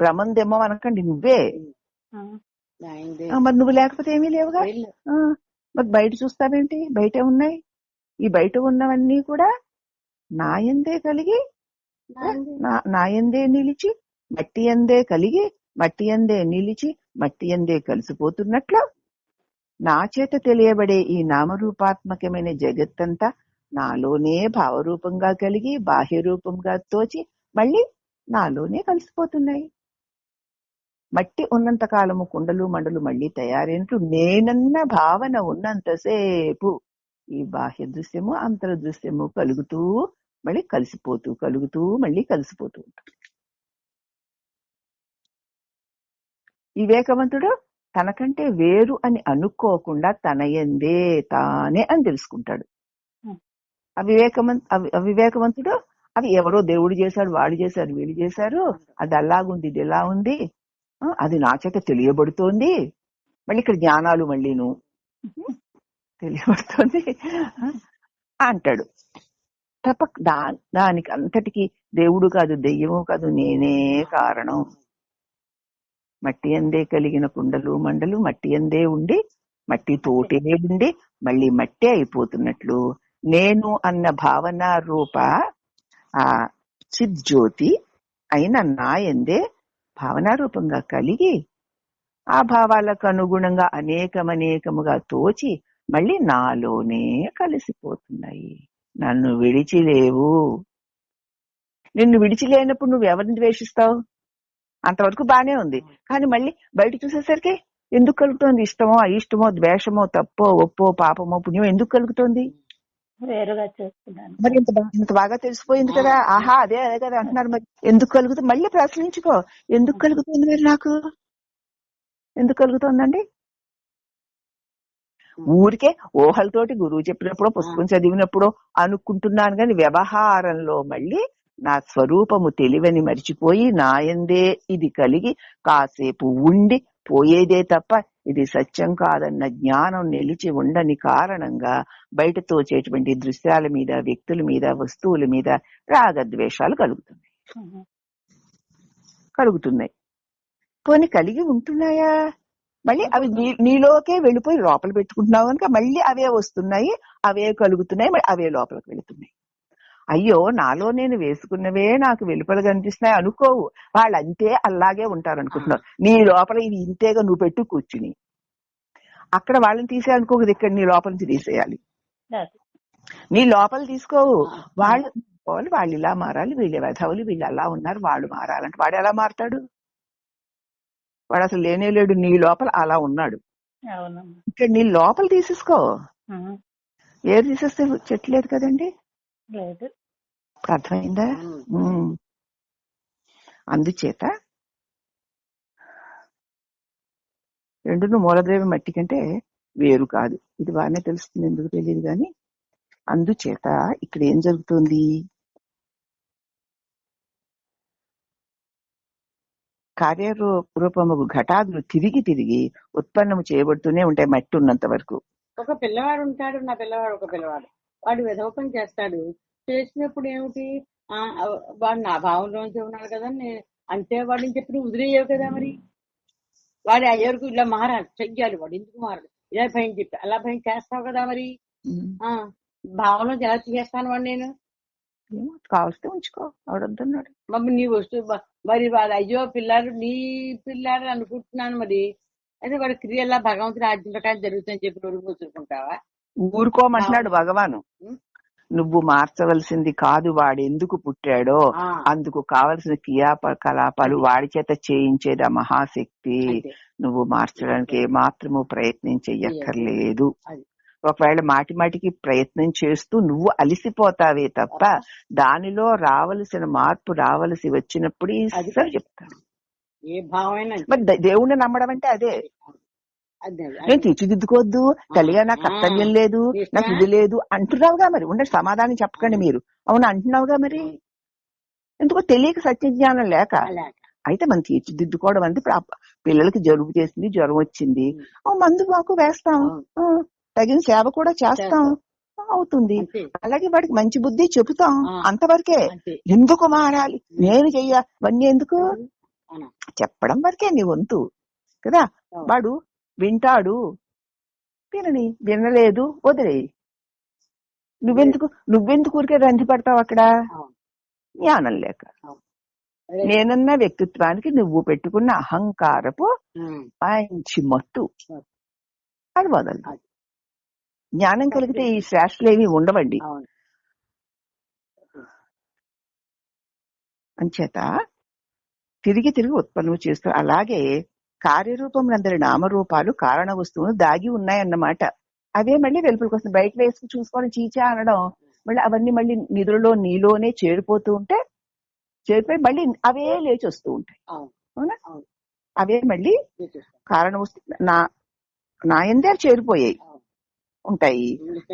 భ్రమందేమో అనకండి, నువ్వే. మరి నువ్వు లేకపోతే ఏమీ లేవుగా. మరి బయట చూస్తావేంటి? బయటే ఉన్నాయి. ఈ బయట ఉన్నవన్నీ కూడా నాయందే కలిగి నాయందే నిలిచి మట్టి అందే కలిగి మట్టి అందే నిలిచి మట్టి అందే కలిసిపోతున్నట్లు నా చేత తెలియబడే ఈ నామరూపాత్మకమైన జగత్తంతా నాలోనే భావరూపంగా కలిగి బాహ్య రూపంగా తోచి మళ్ళీ నాలోనే కలిసిపోతున్నాయి. మట్టి ఉన్నంత కాలము కుండలు మండలు మళ్ళీ తయారైనట్లు నేనన్న భావన ఉన్నంతసేపు ఈ బాహ్య దృశ్యము అంతర దృశ్యము కలుగుతూ మళ్ళీ కలిసిపోతూ కలుగుతూ మళ్ళీ కలిసిపోతూ ఉంటుంది. వివేకవంతుడు తనకంటే వేరు అని అనుకోకుండా తన యందే తానే అని తెలుసుకుంటాడు. అవివేకవంతుడు అవి ఎవరో దేవుడు చేశాడు, వాడు చేశారు, వీళ్ళు చేశారు, అది అలాగుంది, ఇది ఎలా ఉంది, అది నా చేత తెలియబడుతోంది, మళ్ళీ ఇక్కడ జ్ఞానాలు మళ్ళీను తెలియబడుతోంది అంటాడు. తప్ప దానికి అంతటికి దేవుడు కాదు, దెయ్యము కాదు, నేనే కారణం. మట్టి అందే కలిగిన కుండలు మండలు మట్టి అందే ఉండి మట్టి తోటే ఉండి మళ్ళీ మట్టి అయిపోతున్నట్లు నేను అన్న భావన రూప ఆ చిజ్జ్యోతి అయిన నాయందే భావనారూపంగా కలిగి ఆ భావాలకు అనుగుణంగా అనేకమనేకముగా తోచి మళ్ళీ నాలోనే కలిసిపోతున్నాయి. నన్ను విడిచిలేవు. నిన్ను విడిచిలేనప్పుడు నువ్వు ఎవరిని ద్వేషిస్తావు? అంతవరకు బానే ఉంది. కానీ మళ్ళీ బయట చూసేసరికి ఎందుకు కలుగుతోంది? ఇష్టమో అయిష్టమో ద్వేషమో తప్పో ఒప్పో పాపమో పుణ్యమో ఎందుకు కలుగుతోంది? మరి ఇంత బాగా తెలిసిపోయింది కదా, ఆహా అదే అదే కదా అంటున్నారు. మరి ఎందుకు కలుగుతుంది? మళ్ళీ ప్రశ్నించుకో, ఎందుకు కలుగుతుంది? మరి నాకు ఎందుకు కలుగుతోందండి? ఊరికే ఊహలతోటి గురువు చెప్పినప్పుడో పుస్తకం చదివినప్పుడో అనుకుంటున్నాను కానీ వ్యవహారంలో మళ్ళీ నా స్వరూపము తెలివని మరిచిపోయి నాయందే ఇది కలిగి కాసేపు ఉండి పోయేదే తప్ప ఇది సత్యం కాదన్న జ్ఞానం నిలిచి ఉండని కారణంగా బయట తోచేటువంటి దృశ్యాల మీద, వ్యక్తుల మీద, వస్తువుల మీద రాగద్వేషాలు కలుగుతున్నాయి. పోనీ కలిగి ఉంటున్నాయా? మళ్ళీ అవి నీలోకే వెళ్ళిపోయి లోపల పెట్టుకుంటున్నావు కనుక మళ్ళీ అవే వస్తున్నాయి, అవే కలుగుతున్నాయి, మళ్ళీ అవే లోపలికి వెళుతున్నాయి. అయ్యో నాలో నేను వేసుకున్నవే నాకు వెలుపల కనిపిస్తున్నాయి అనుకోవు. వాళ్ళు అంతే అలాగే ఉంటారు అనుకుంటున్నావు. నీ లోపల ఇది ఇంతేగా నువ్వు పెట్టు కూర్చుని. అక్కడ వాళ్ళని తీసేయాలనుకోకదు, ఇక్కడ నీ లోపల నుంచి తీసేయాలి. నీ లోపల తీసుకోవు. వాళ్ళు ఇలా మారాలి, వీళ్ళ వెధవులు వీళ్ళు అలా ఉన్నారు, వాళ్ళు మారాలంటే వాడు ఎలా మారతాడు? వాడు అసలు లేనే లేడు. నీ లోపల అలా ఉన్నాడు. ఇక్కడ నీ లోపల తీసేసుకో. ఏది తీసేస్తే చెట్లేదు కదండి. అర్థమైందా? అందుచేత రెండును మూలద్రవ్యం మట్టి కంటే వేరు కాదు. ఇది బాగానే తెలుస్తుంది, ఎందుకు తెలియదు కానీ. అందుచేత ఇక్కడ ఏం జరుగుతుంది? కార్యరూపము ఘటాదులు తిరిగి తిరిగి ఉత్పన్నము చేయబడుతూనే ఉంటాయి మట్టి ఉన్నంత వరకు. ఒక పిల్లవాడు ఉంటాడు, నా పిల్లవాడు ఒక పిల్లవాడు, వాడు విధోపం చేస్తాడు. చేసినప్పుడు ఏమిటి, వాడు నా భావంలోంచి ఉన్నాడు కదా అంటే వాడిని చెప్పి నువ్వు వదిలేయవు కదా. మరి వాడి అయ్యకు ఇలా మారాలి, చెయ్యాలి, వాడు ఎందుకు మారాలి, ఇలా భయం చెప్పి అలా భయం చేస్తావు కదా. మరి భావంలో ఎలా చేస్తాను వాడు? నేను కావలిస్తే ఉంచుకో, అవడొద్దన్నాడు. మమ్మీ నీ వస్తువు మరి వాడు అయ్యో పిల్లాడు నీ పిల్లాడు అనుకుంటున్నాను. మరి అయితే వాడి క్రియలా భగవంతుని ఆజ్ఞ ప్రకారం జరుగుతుందని చెప్పి నువ్వు కూర్చుంటావా? ఊరుకోమంటున్నాడు భగవాను. నువ్వు మార్చవలసింది కాదు, వాడు ఎందుకు పుట్టాడో అందుకు కావలసిన క్రియాకలాపాలు వాడి చేత చేయించేది ఆ మహాశక్తి. నువ్వు మార్చడానికి ఏమాత్రము ప్రయత్నం చెయ్యక్కర్లేదు. ఒకవేళ మాటి మాటికి ప్రయత్నం చేస్తూ నువ్వు అలిసిపోతావే తప్ప దానిలో రావలసిన మార్పు రావలసి వచ్చినప్పుడు సరే చెప్తాను. మరి దేవుణ్ణి నమ్మడం అంటే అదే. నేను తీర్చిదిద్దుకోవద్దు, తల్లిగా నాకు కర్తవ్యం లేదు, నాకు ఇది లేదు అంటున్నావుగా. మరి ఉండే సమాధానం చెప్పకండి మీరు. అవును అంటున్నావుగా. మరి ఎందుకో తెలియక సత్యజ్ఞానం లేక. అయితే మనం తీర్చిదిద్దుకోవడం అంటే పిల్లలకి జలుబు చేసింది, జ్వరం వచ్చింది, మందు మాకు వేస్తాం, తగిన సేవ కూడా చేస్తాం, అవుతుంది. అలాగే వాడికి మంచి బుద్ధి చెబుతాం, అంతవరకే. ఎందుకు మారాలి, నేను చెయ్యవన్నీ ఎందుకు చెప్పడం వరకే నీ వంతు కదా. వాడు వింటాడు, వినని, వినలేదు వదిలేయి. నువ్వెందుకు ఊరికే రంది పడతావు అక్కడ? జ్ఞానం లేక. నేనన్న వ్యక్తిత్వానికి నువ్వు పెట్టుకున్న అహంకారపు మంచి మత్తు అది వదలు. జ్ఞానం కలిగితే ఈ శ్రేష్టలు ఏమి ఉండవండి. అంచేత తిరిగి తిరిగి ఉత్పన్నం చేస్తూ అలాగే కార్యరూపంలందరి నామరూపాలు కారణ వస్తువులు దాగి ఉన్నాయన్నమాట. అవే మళ్ళీ వెలుపులకు వస్తుంది. బయట వేసుకు చూసుకొని చీచా అనడం, మళ్ళీ అవన్నీ మళ్ళీ నిధులలో నీలోనే చేరిపోతూ ఉంటే చేరిపోయి మళ్ళీ అవే లేచి వస్తూ ఉంటాయి. అవునా? అవే మళ్ళీ కారణ వస్తువు నా ఎందే చేరిపోయాయి ఉంటాయి.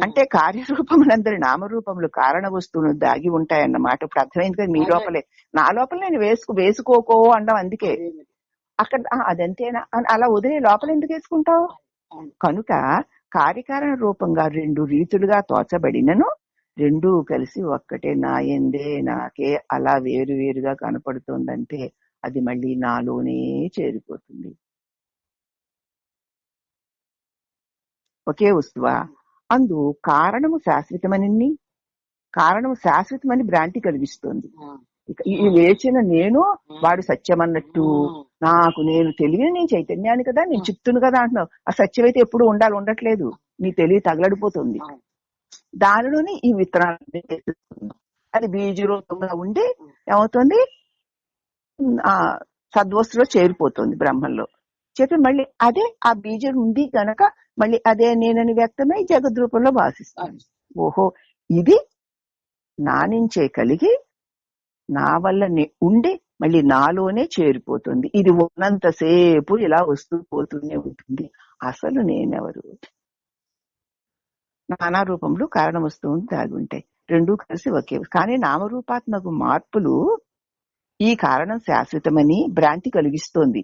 అంటే కార్యరూపములందరి నామరూపములు కారణ వస్తువులు దాగి ఉంటాయన్నమాట. ఇప్పుడు అర్థమైంది కదా. మీ లోపలే, నా లోపల నేను వేసుకోకో అండం. అందుకే అక్కడ అదంతేనా అని అలా వదిలే లోపల ఎందుకు వేసుకుంటావు? కనుక కార్యకారణ రూపంగా రెండు రీతులుగా తోచబడినను రెండూ కలిసి ఒక్కటే నాయందే నాకే అలా వేరు వేరుగా కనపడుతుందంటే అది మళ్ళీ నాలోనే చేరిపోతుంది. ఒకే వస్తువా? అందు కారణము శాశ్వతమని, కారణము శాశ్వతమని భ్రాంతి కలిగిస్తుంది. ఈ లేచిన నేను వాడు సత్యం అన్నట్టు, నాకు నేను తెలియని నేను చైతన్యాన్ని కదా, నేను చెప్తున్నా కదా అంటున్నావు. ఆ సత్యం అయితే ఎప్పుడు ఉండట్లేదు, నీ తెలివి తగలడిపోతుంది. దానిలోని ఈ విత్తనాలు అది బీజ రూపంగా ఉండి ఏమవుతుంది, ఆ సద్వస్తులో చేరిపోతుంది బ్రహ్మంలో. చెప్పి మళ్ళీ అదే ఆ బీజం ఉంది కనుక మళ్ళీ అదే నేనని వ్యక్తమై జగద్రూపంలో భాషిస్తాను. ఓహో, ఇది నా నుంచే కలిగి నా వల్ల ఉండి మళ్ళీ నాలోనే చేరిపోతుంది. ఇది ఉన్నంతసేపు ఇలా వస్తూ పోతూనే ఉంటుంది. అసలు నేనెవరు? నానా రూపంలో కారణ వస్తువులు దాగి ఉంటాయి. రెండూ కలిసి ఒకే. కానీ నామరూపాత్మక మార్పులు ఈ కారణం శాశ్వతమని భ్రాంతి కలిగిస్తోంది.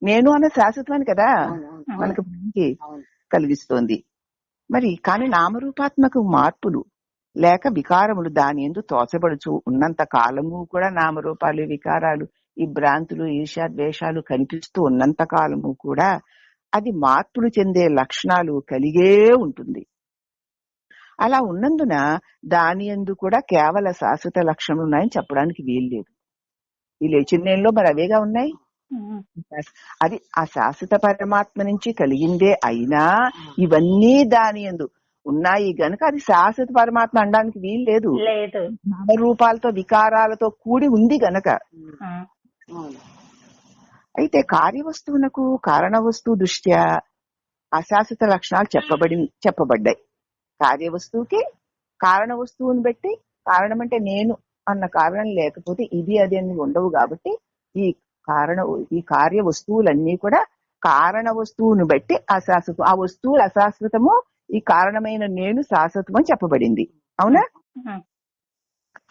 నేను అన్న శాశ్వతమని కదా మనకు భ్రాంతి కలిగిస్తోంది. మరి కానీ నామరూపాత్మక మార్పులు లేక వికారములు దాని యందు తోచబడుచు ఉన్నంత కాలము కూడా నామరూపాలు, వికారాలు, ఈ భ్రాంతులు, ఈర్ష్యాద్వేషాలు కనిపిస్తూ ఉన్నంత కాలము కూడా అది మార్పులు చెందే లక్షణాలు కలిగే ఉంటుంది. అలా ఉన్నందున దాని యందు కూడా కేవల శాశ్వత లక్షణాలు ఉన్నాయని చెప్పడానికి వీల్లేదు. ఈ లేచిన్నేలో మరి అవేగా ఉన్నాయి. అది ఆ శాశ్వత పరమాత్మ నుంచి కలిగిందే అయినా ఇవన్నీ దాని యందు ఉన్నాయి గనుక అది శాశ్వత పరమాత్మ అనడానికి వీల్లేదు. నామరూపాలతో వికారాలతో కూడి ఉంది గనక. అయితే కార్యవస్తువునకు కారణ వస్తువు దృష్ట్యా అశాశ్వత లక్షణాలు చెప్పబడ్డాయి. కార్యవస్తువుకి కారణ వస్తువుని బట్టి, కారణం అంటే నేను అన్న కారణం లేకపోతే ఇది అది అని ఉండవు కాబట్టి ఈ కార్య వస్తువులన్నీ కూడా కారణ వస్తువుని బట్టి అశాశ్వతం. ఆ వస్తువులు అశాశ్వతము, ఈ కారణమైన నేను శాశ్వతం అని చెప్పబడింది. అవునా?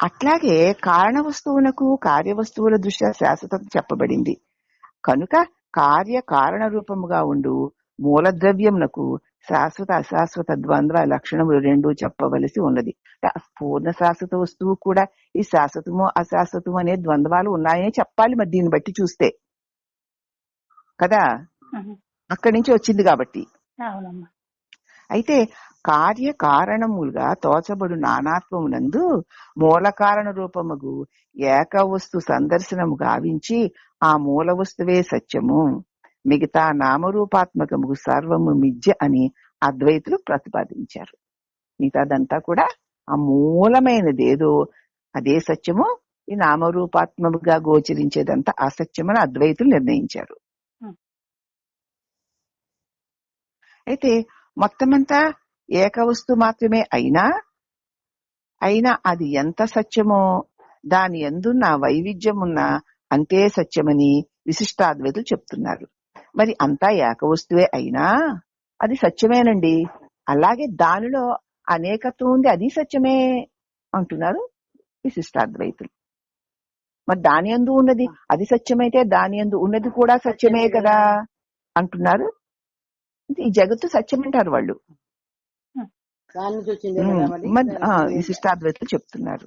అట్లాగే కారణ వస్తువునకు కార్య వస్తువుల దృష్ట్యా శాశ్వతం చెప్పబడింది కనుక కార్య కారణ రూపముగా ఉండు మూలద్రవ్యమునకు శాశ్వత అశాశ్వత ద్వంద్వ లక్షణములు రెండూ చెప్పవలసి ఉన్నది. పూర్ణ శాశ్వత వస్తువు కూడా ఈ శాశ్వతము అశాశ్వతము అనే ద్వంద్వాలు ఉన్నాయని చెప్పాలి. మరి దీన్ని బట్టి చూస్తే కదా, అక్కడి నుంచి వచ్చింది కాబట్టి. అయితే కార్య కారణములుగా తోచబడు నానాత్వమునందు మూల కారణ రూపముగు ఏక వస్తు సందర్శనము గావించి ఆ మూల వస్తువే సత్యము, మిగతా నామరూపాత్మకము సర్వము మిథ్య అని అద్వైతులు ప్రతిపాదించారు. మిగతాదంతా కూడా ఆ మూలమైనదేదో అదే సత్యము, ఈ నామరూపాత్మముగా గోచరించేదంతా అసత్యమని అద్వైతులు నిర్ణయించారు. అయితే మొత్తమంతా ఏకవస్తు మాత్రమే అయినా అది ఎంత సత్యమో దాని యందున్న వైవిధ్యమున్న అంతే సత్యమని విశిష్టాద్వైతులు చెప్తున్నారు. మరి అంతా ఏకవస్తువే అయినా అది సత్యమేనండి, అలాగే దానిలో అనేకత్వం ఉంది, అది సత్యమే అంటున్నారు విశిష్టాద్వైతులు. మరి దాని యందు ఉన్నది అది సత్యమైతే దాని యందు ఉన్నది కూడా సత్యమే కదా అంటున్నారు. ఈ జగత్తు సత్యమంటారు వాళ్ళు. విశిష్టాద్వైతులు చెప్తున్నారు.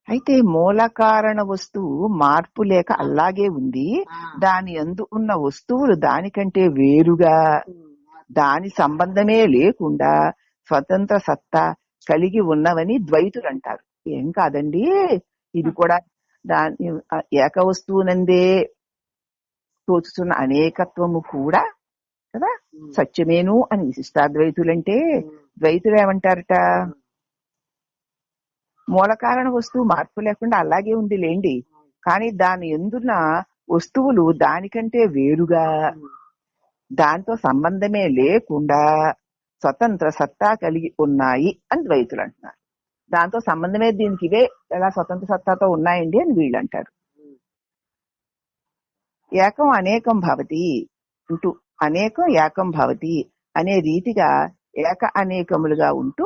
అయితే మూల కారణ వస్తువు మార్పు లేక అలాగే ఉంది, దాని యందు ఉన్న వస్తువులు దానికంటే వేరుగా దాని సంబంధమే లేకుండా స్వతంత్ర సత్తా కలిగి ఉన్నవని ద్వైతులు అంటారు. ఏం కాదండి, ఇది కూడా దాని ఏక వస్తువునందే తోచుతున్న అనేకత్వము కూడా కదా సత్యమేను అని విశిష్టాద్వైతులంటే, ద్వైతులు ఏమంటారట, మూల కారణ వస్తువు మార్పు లేకుండా అలాగే ఉంది లేండి, కానీ దాని ఎందున్న వస్తువులు దానికంటే వేరుగా దాంతో సంబంధమే లేకుండా స్వతంత్ర సత్తా కలిగి ఉన్నాయి అని ద్వైతులు అంటున్నారు. దాంతో సంబంధమే దీనికి ఇవే ఎలా స్వతంత్ర సత్తాతో ఉన్నాయండి అని వీళ్ళు అంటారు. ఏకం అనేకం భవతి అంటూ అనేకం ఏకం భవతి అనే రీతిగా ఏక అనేకములుగా ఉంటూ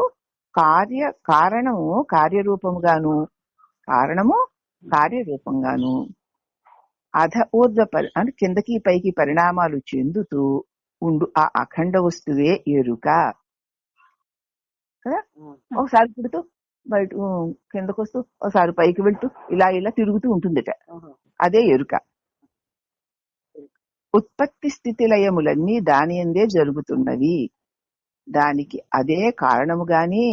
కారణము కార్యరూపముగాను కారణము కార్యరూపంగాను అధ ఊర్ధ్వ అని కిందకి పైకి పరిణామాలు చెందుతూ ఉండు ఆ అఖండ వస్తువే ఎరుక కదా. ఒకసారి పుడుతూ బయట కిందకు వస్తూ ఒకసారి పైకి వెళ్తూ ఇలా ఇలా తిరుగుతూ ఉంటుందట, అదే ఎరుక. ఉత్పత్తి స్థితి లయములన్నీ దాని యందే జరుగుతున్నవి, దానికి అదే కారణము గాని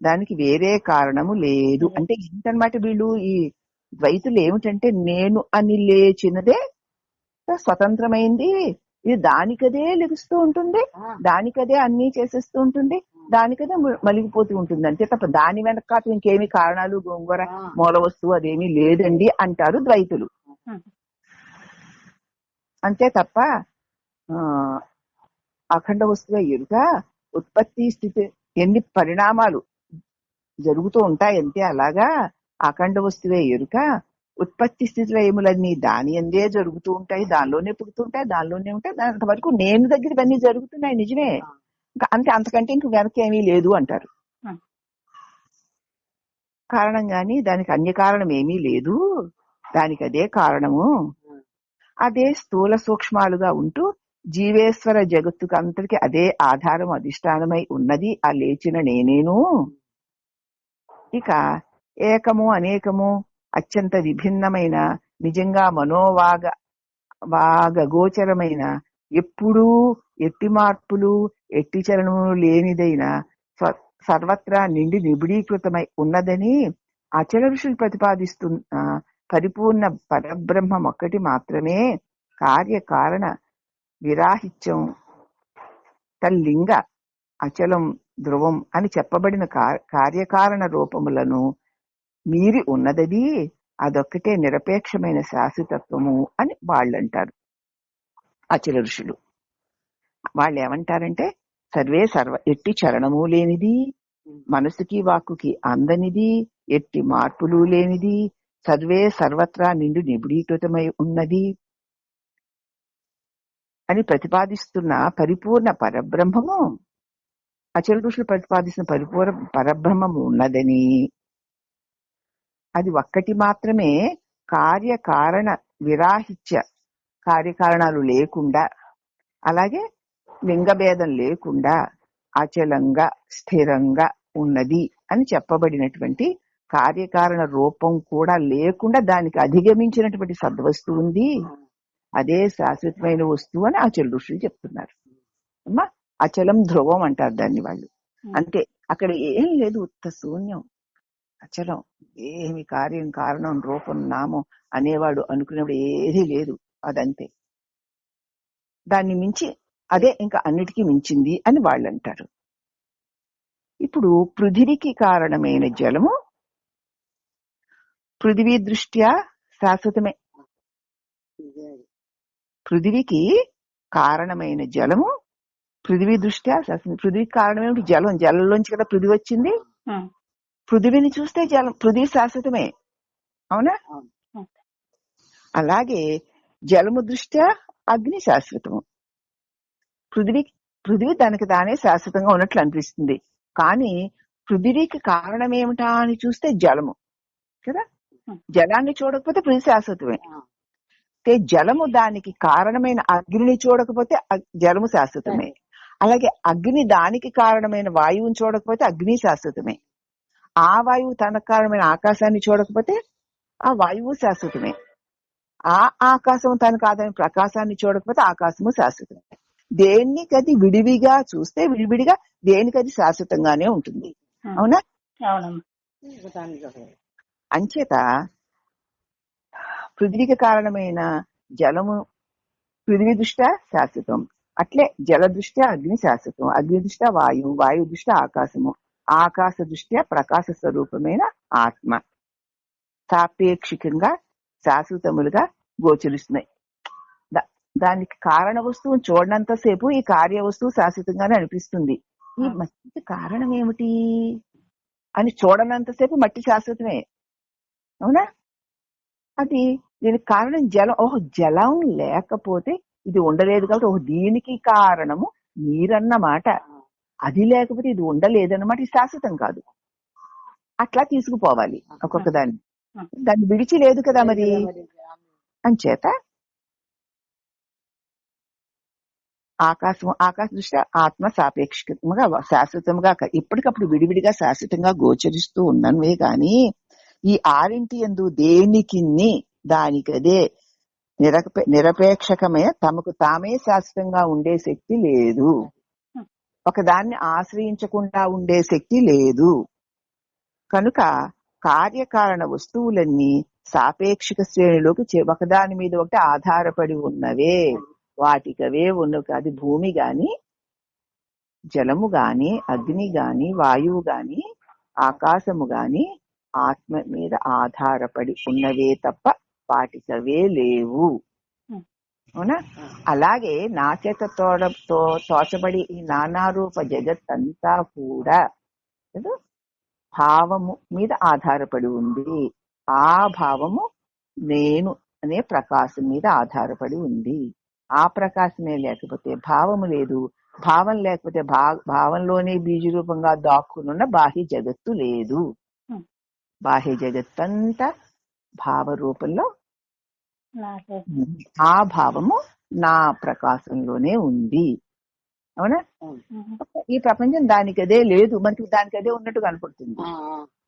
దానికి వేరే కారణము లేదు. అంటే ఏంటన్నమాట వీళ్ళు ఈ ద్వైతులు ఏమిటంటే, నేను అని లేచినదే స్వతంత్రమైంది, ఇది దానికదే లెగుస్తూ ఉంటుంది, దానికదే అన్ని చేసేస్తూ ఉంటుంది, దానికదే మలిగిపోతూ ఉంటుంది అంతే తప్ప దాని వెనక ఇంకేమి కారణాలు గోంగూర మూల వస్తువు అదేమీ లేదండి అంటారు ద్వైతులు. అంతే తప్ప అఖండ వస్తువే ఎరుక, ఉత్పత్తి స్థితి ఎన్ని పరిణామాలు జరుగుతూ ఉంటాయి అంతే అలాగా అఖండ వస్తువే ఎరుక, ఉత్పత్తి స్థితిలో ఏములన్నీ దాని అందే జరుగుతూ ఉంటాయి, దానిలోనే పుడుతుంటాయి, దానిలోనే ఉంటాయి, అంతవరకు నేను దగ్గర ఇవన్నీ జరుగుతున్నాయి నిజమే, అంతే, అంతకంటే ఇంక వెనక్కి ఏమీ లేదు అంటారు. కారణం గాని దానికి అన్య కారణం ఏమీ లేదు, దానికి అదే కారణము. అదే స్థూల సూక్ష్మాలుగా ఉంటూ జీవేశ్వర జగత్తుకు అంతటికి అదే ఆధారం అధిష్టానమై ఉన్నది ఆ లేచిన నేనేను. ఇక ఏకము అనేకము అత్యంత విభిన్నమైన నిజంగా గోచరమైన ఎప్పుడూ ఎట్టి మార్పులు ఎట్టి చలనములు లేనిదైన సర్వత్రా నిండి నిబిడీకృతమై ఉన్నదని అచల ఋషులు ప్రతిపాదిస్తున్న పరిపూర్ణ పరబ్రహ్మం ఒక్కటి మాత్రమే కార్యకారణ విరాహిత్యం తల్లింగ అచలం ధ్రువం అని చెప్పబడిన కార్యకారణ రూపములను మీరి ఉన్నదది అదొక్కటే నిరపేక్షమైన శాశ్వతత్వము అని వాళ్ళంటారు. అచల ఋషులు వాళ్ళు ఏమంటారంటే సర్వే ఎట్టి చలనము లేనిది, మనసుకి వాక్కుకి అందనిది, ఎట్టి మార్పులు లేనిది, సర్వే సర్వత్రా నిండు నిబిడీకృతమై ఉన్నది అని ప్రతిపాదిస్తున్న పరిపూర్ణ పరబ్రహ్మము, అచల ఋషులు ప్రతిపాదిస్తున్న పరిపూర్ణ పరబ్రహ్మము ఉన్నదని, అది ఒక్కటి మాత్రమే కార్యకారణ విరాహిత్య కార్యకారణాలు లేకుండా, అలాగే లింగభేదం లేకుండా అచలంగా స్థిరంగా ఉన్నది అని చెప్పబడినటువంటి కార్యకారణ రూపం కూడా లేకుండా దానికి అధిగమించినటువంటి సద్వస్తువు ఉంది, అదే శాశ్వతమైన వస్తువు అని అచల ఋషులు చెప్తున్నారు. అమ్మా అచలం ధ్రువం అంటారు దాన్ని వాళ్ళు. అంటే అక్కడ ఏం లేదు, ఉత్త శూన్యం, అచలం, ఏమి కార్యం కారణం రూపం నామం అనేవాడు అనుకునేవాడు ఏదీ లేదు, అదంతే. దాన్ని మించి అదే ఇంకా అన్నిటికీ మించింది అని వాళ్ళు అంటారు. ఇప్పుడు పృథివికి కారణమైన జలము పృథివీ దృష్ట్యా శాశ్వతమే. పృథివికి కారణమైన జలము పృథివీ దృష్ట్యా శాశ్వతం. పృథివికి కారణం ఏమిటి? జలం. జలంలోంచి కదా పృథివి వచ్చింది. పృథివిని చూస్తే జలం, పృథివీ శాశ్వతమే, అవునా? అలాగే జలము దృష్ట్యా అగ్ని శాశ్వతము. పృథివీ దానికి తానే శాశ్వతంగా ఉన్నట్లు అనిపిస్తుంది, కానీ పృథివీకి కారణం ఏమిటా అని చూస్తే జలము కదా. జలాన్ని చూడకపోతే పృథివీ శాశ్వతమే. జలము దానికి కారణమైన అగ్నిని చూడకపోతే జలము శాశ్వతమే. అలాగే అగ్ని దానికి కారణమైన వాయువుని చూడకపోతే అగ్ని శాశ్వతమే. ఆ వాయువు తనకు కారణమైన ఆకాశాన్ని చూడకపోతే ఆ వాయువు శాశ్వతమే. ఆ ఆకాశం తనకు ఆధారమైన ప్రకాశాన్ని చూడకపోతే ఆకాశము శాశ్వతమే. దేనికది విడివిగా చూస్తే విడివిడిగా దేనికది శాశ్వతంగానే ఉంటుంది, అవునా? అంచేత పృథ్వీకి కారణమైన జలము పృథ్వీ దృష్ట్యా శాశ్వతం, అట్లే జల దృష్ట్యా అగ్ని శాశ్వతం, అగ్ని దృష్ట్యా వాయువు, వాయు దృష్ట్యా ఆకాశము, ఆకాశ దృష్ట్యా ప్రకాశ స్వరూపమైన ఆత్మ సాపేక్షికంగా శాశ్వతములుగా గోచరిస్తున్నాయి. దానికి కారణ వస్తువును చూడనంతసేపు ఈ కార్య వస్తువు శాశ్వతంగానే అనిపిస్తుంది. ఈ మట్టికి కారణం ఏమిటి అని చూడనంతసేపు మట్టి శాశ్వతమే, అవునా? అది దీనికి కారణం జలం. జలం లేకపోతే ఇది ఉండలేదు కాబట్టి దీనికి కారణము నీరన్నమాట. అది లేకపోతే ఇది ఉండలేదన్నమాట, ఇది శాశ్వతం కాదు. అట్లా తీసుకుపోవాలి ఒక్కొక్క దాన్ని విడిచి లేదు కదా మరి. అంచేత ఆకాశ దృష్ట్యా ఆత్మ సాపేక్షంగా శాశ్వతంగా ఇప్పటికప్పుడు విడివిడిగా శాశ్వతంగా గోచరిస్తూ ఉన్నవే గాని ఈ ఆరింటి యందు దేనికి దానికదే నిరపేక్షకమైన తమకు తామే శాశ్వతంగా ఉండే శక్తి లేదు, ఒకదాన్ని ఆశ్రయించకుండా ఉండే శక్తి లేదు. కనుక కార్యకారణ వస్తువులన్నీ సాపేక్షిక శ్రేణిలోకి ఒకదాని మీద ఒకటి ఆధారపడి ఉన్నవే, వాటికవే ఉన్నవి. అది భూమి గాని, జలము గాని, అగ్ని గాని, వాయువు గాని, ఆకాశము గాని ఆత్మ మీద ఆధారపడి ఉన్నవే తప్ప వాటికవే లేవు, అవునా? అలాగే నా చేత తోచబడి ఈ నానారూప జగత్తంతా కూడా భావము మీద ఆధారపడి ఉంది. ఆ భావము నేను అనే ప్రకాశం మీద ఆధారపడి ఉంది. ఆ ప్రకాశమే లేకపోతే భావము లేదు, భావం లేకపోతే భావంలోనే బీజరూపంగా దాక్కునున్న బాహ్య జగత్తు లేదు. బాహ్య జగత్తంతా భావరూపంలో నాదే. ఉంది. ఆ భావము నా ప్రకాశంలోనే ఉంది. అవునా? ఈ ప్రపంచం దానికదే లేదు, మనకి దానికదే ఉన్నట్టు కనపడుతుంది.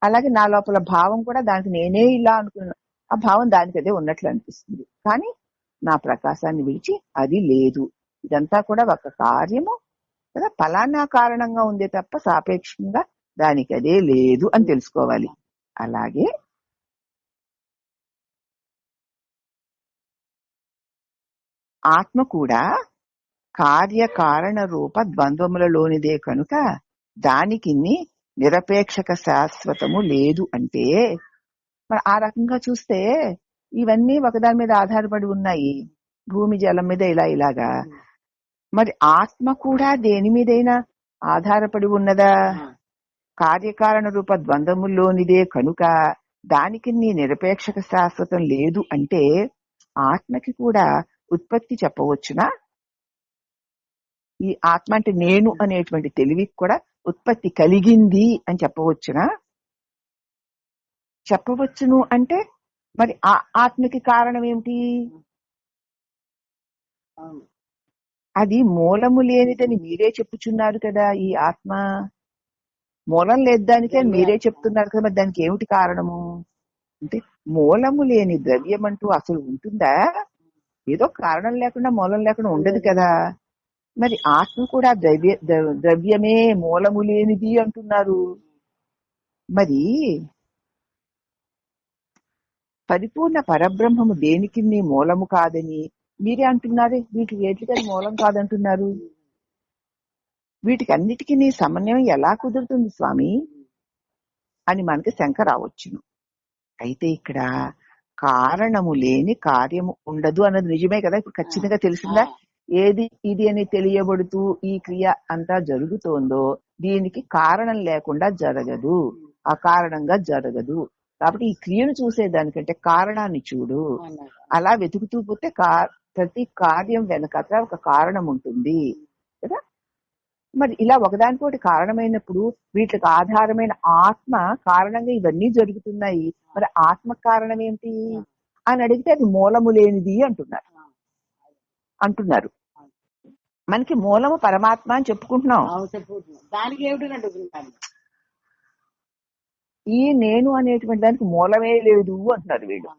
అలాగే నా లోపల భావం కూడా దానికి నేనే ఇలా అనుకున్నా, ఆ భావం దానికదే ఉన్నట్లు అనిపిస్తుంది. కానీ నా ప్రకాశాన్ని విడిచి అది లేదు. ఇదంతా కూడా ఒక కార్యము కదా, ఫలానా కారణంగా ఉందే తప్ప సాపేక్షంగా దానికి అదే లేదు అని తెలుసుకోవాలి. అలాగే ఆత్మ కూడా కార్యకారణ రూప ద్వంద్వములలోనిదే కనుక దానికి నిరపేక్షక శాశ్వతము లేదు అంటే, మరి ఆ రకంగా చూస్తే ఇవన్నీ ఒకదాని మీద ఆధారపడి ఉన్నాయి, భూమి జలం మీద ఇలాగా. మరి ఆత్మ కూడా దేని మీదైనా ఆధారపడి ఉన్నదా? కార్యకారణ రూప ద్వంద్వముల్లోనిదే కనుక దానికి నిరపేక్షక శాశ్వతం లేదు అంటే ఆత్మకి కూడా ఉత్పత్తి చెప్పవచ్చునా? ఈ ఆత్మ అంటే నేను అనేటువంటి తెలివికి కూడా ఉత్పత్తి కలిగింది అని చెప్పవచ్చునా? చెప్పవచ్చును అంటే మరి ఆ ఆత్మకి కారణం ఏమిటి? అది మూలము లేనిదని మీరే చెప్పుచున్నారు కదా. ఈ ఆత్మ మూలం లేదు దానికే మీరే చెప్తున్నారు కదా, మరి దానికి ఏమిటి కారణము అంటే మూలము లేని ద్రవ్యం అంటూ అసలు ఉంటుందా? ఏదో కారణం లేకుండా మూలం లేకుండా ఉండదు కదా. మరి ఆత్మ కూడా ద్రవ్యమే, మూలము లేనిది అంటున్నారు. మరి పరిపూర్ణ పరబ్రహ్మము దేనికి మూలము కాదని మీరే అంటున్నారే, వీటికి వేటికది మూలం కాదంటున్నారు. వీటికి అన్నిటికీ సమన్వయం ఎలా కుదురుతుంది స్వామి అని మనకి శంక రావచ్చును. అయితే ఇక్కడ కారణము లేని కార్యము ఉండదు అన్నది నిజమే కదా. ఇప్పుడు ఖచ్చితంగా తెలిసిందా? ఏది ఇది అని తెలియబడుతూ ఈ క్రియ అంతా జరుగుతోందో దీనికి కారణం లేకుండా జరగదు, అకారణంగా జరగదు. కాబట్టి ఈ క్రియను చూసేదానికంటే కారణాన్ని చూడు. అలా వెతుకుతూ పోతే ప్రతి కార్యం వెనకాల ఒక కారణం ఉంటుంది కదా. మరి ఇలా ఒకదానికోటి కారణమైనప్పుడు వీటికి ఆధారమైన ఆత్మ కారణంగా ఇవన్నీ జరుగుతున్నాయి. మరి ఆత్మ కారణం ఏమిటి అని అడిగితే అది మూలము లేనిది అంటున్నారు. మనకి మూలము పరమాత్మ అని చెప్పుకుంటున్నాం. దానికి ఈ నేను అనేటువంటి దానికి మూలమే లేదు అంటున్నారు వీళ్ళు.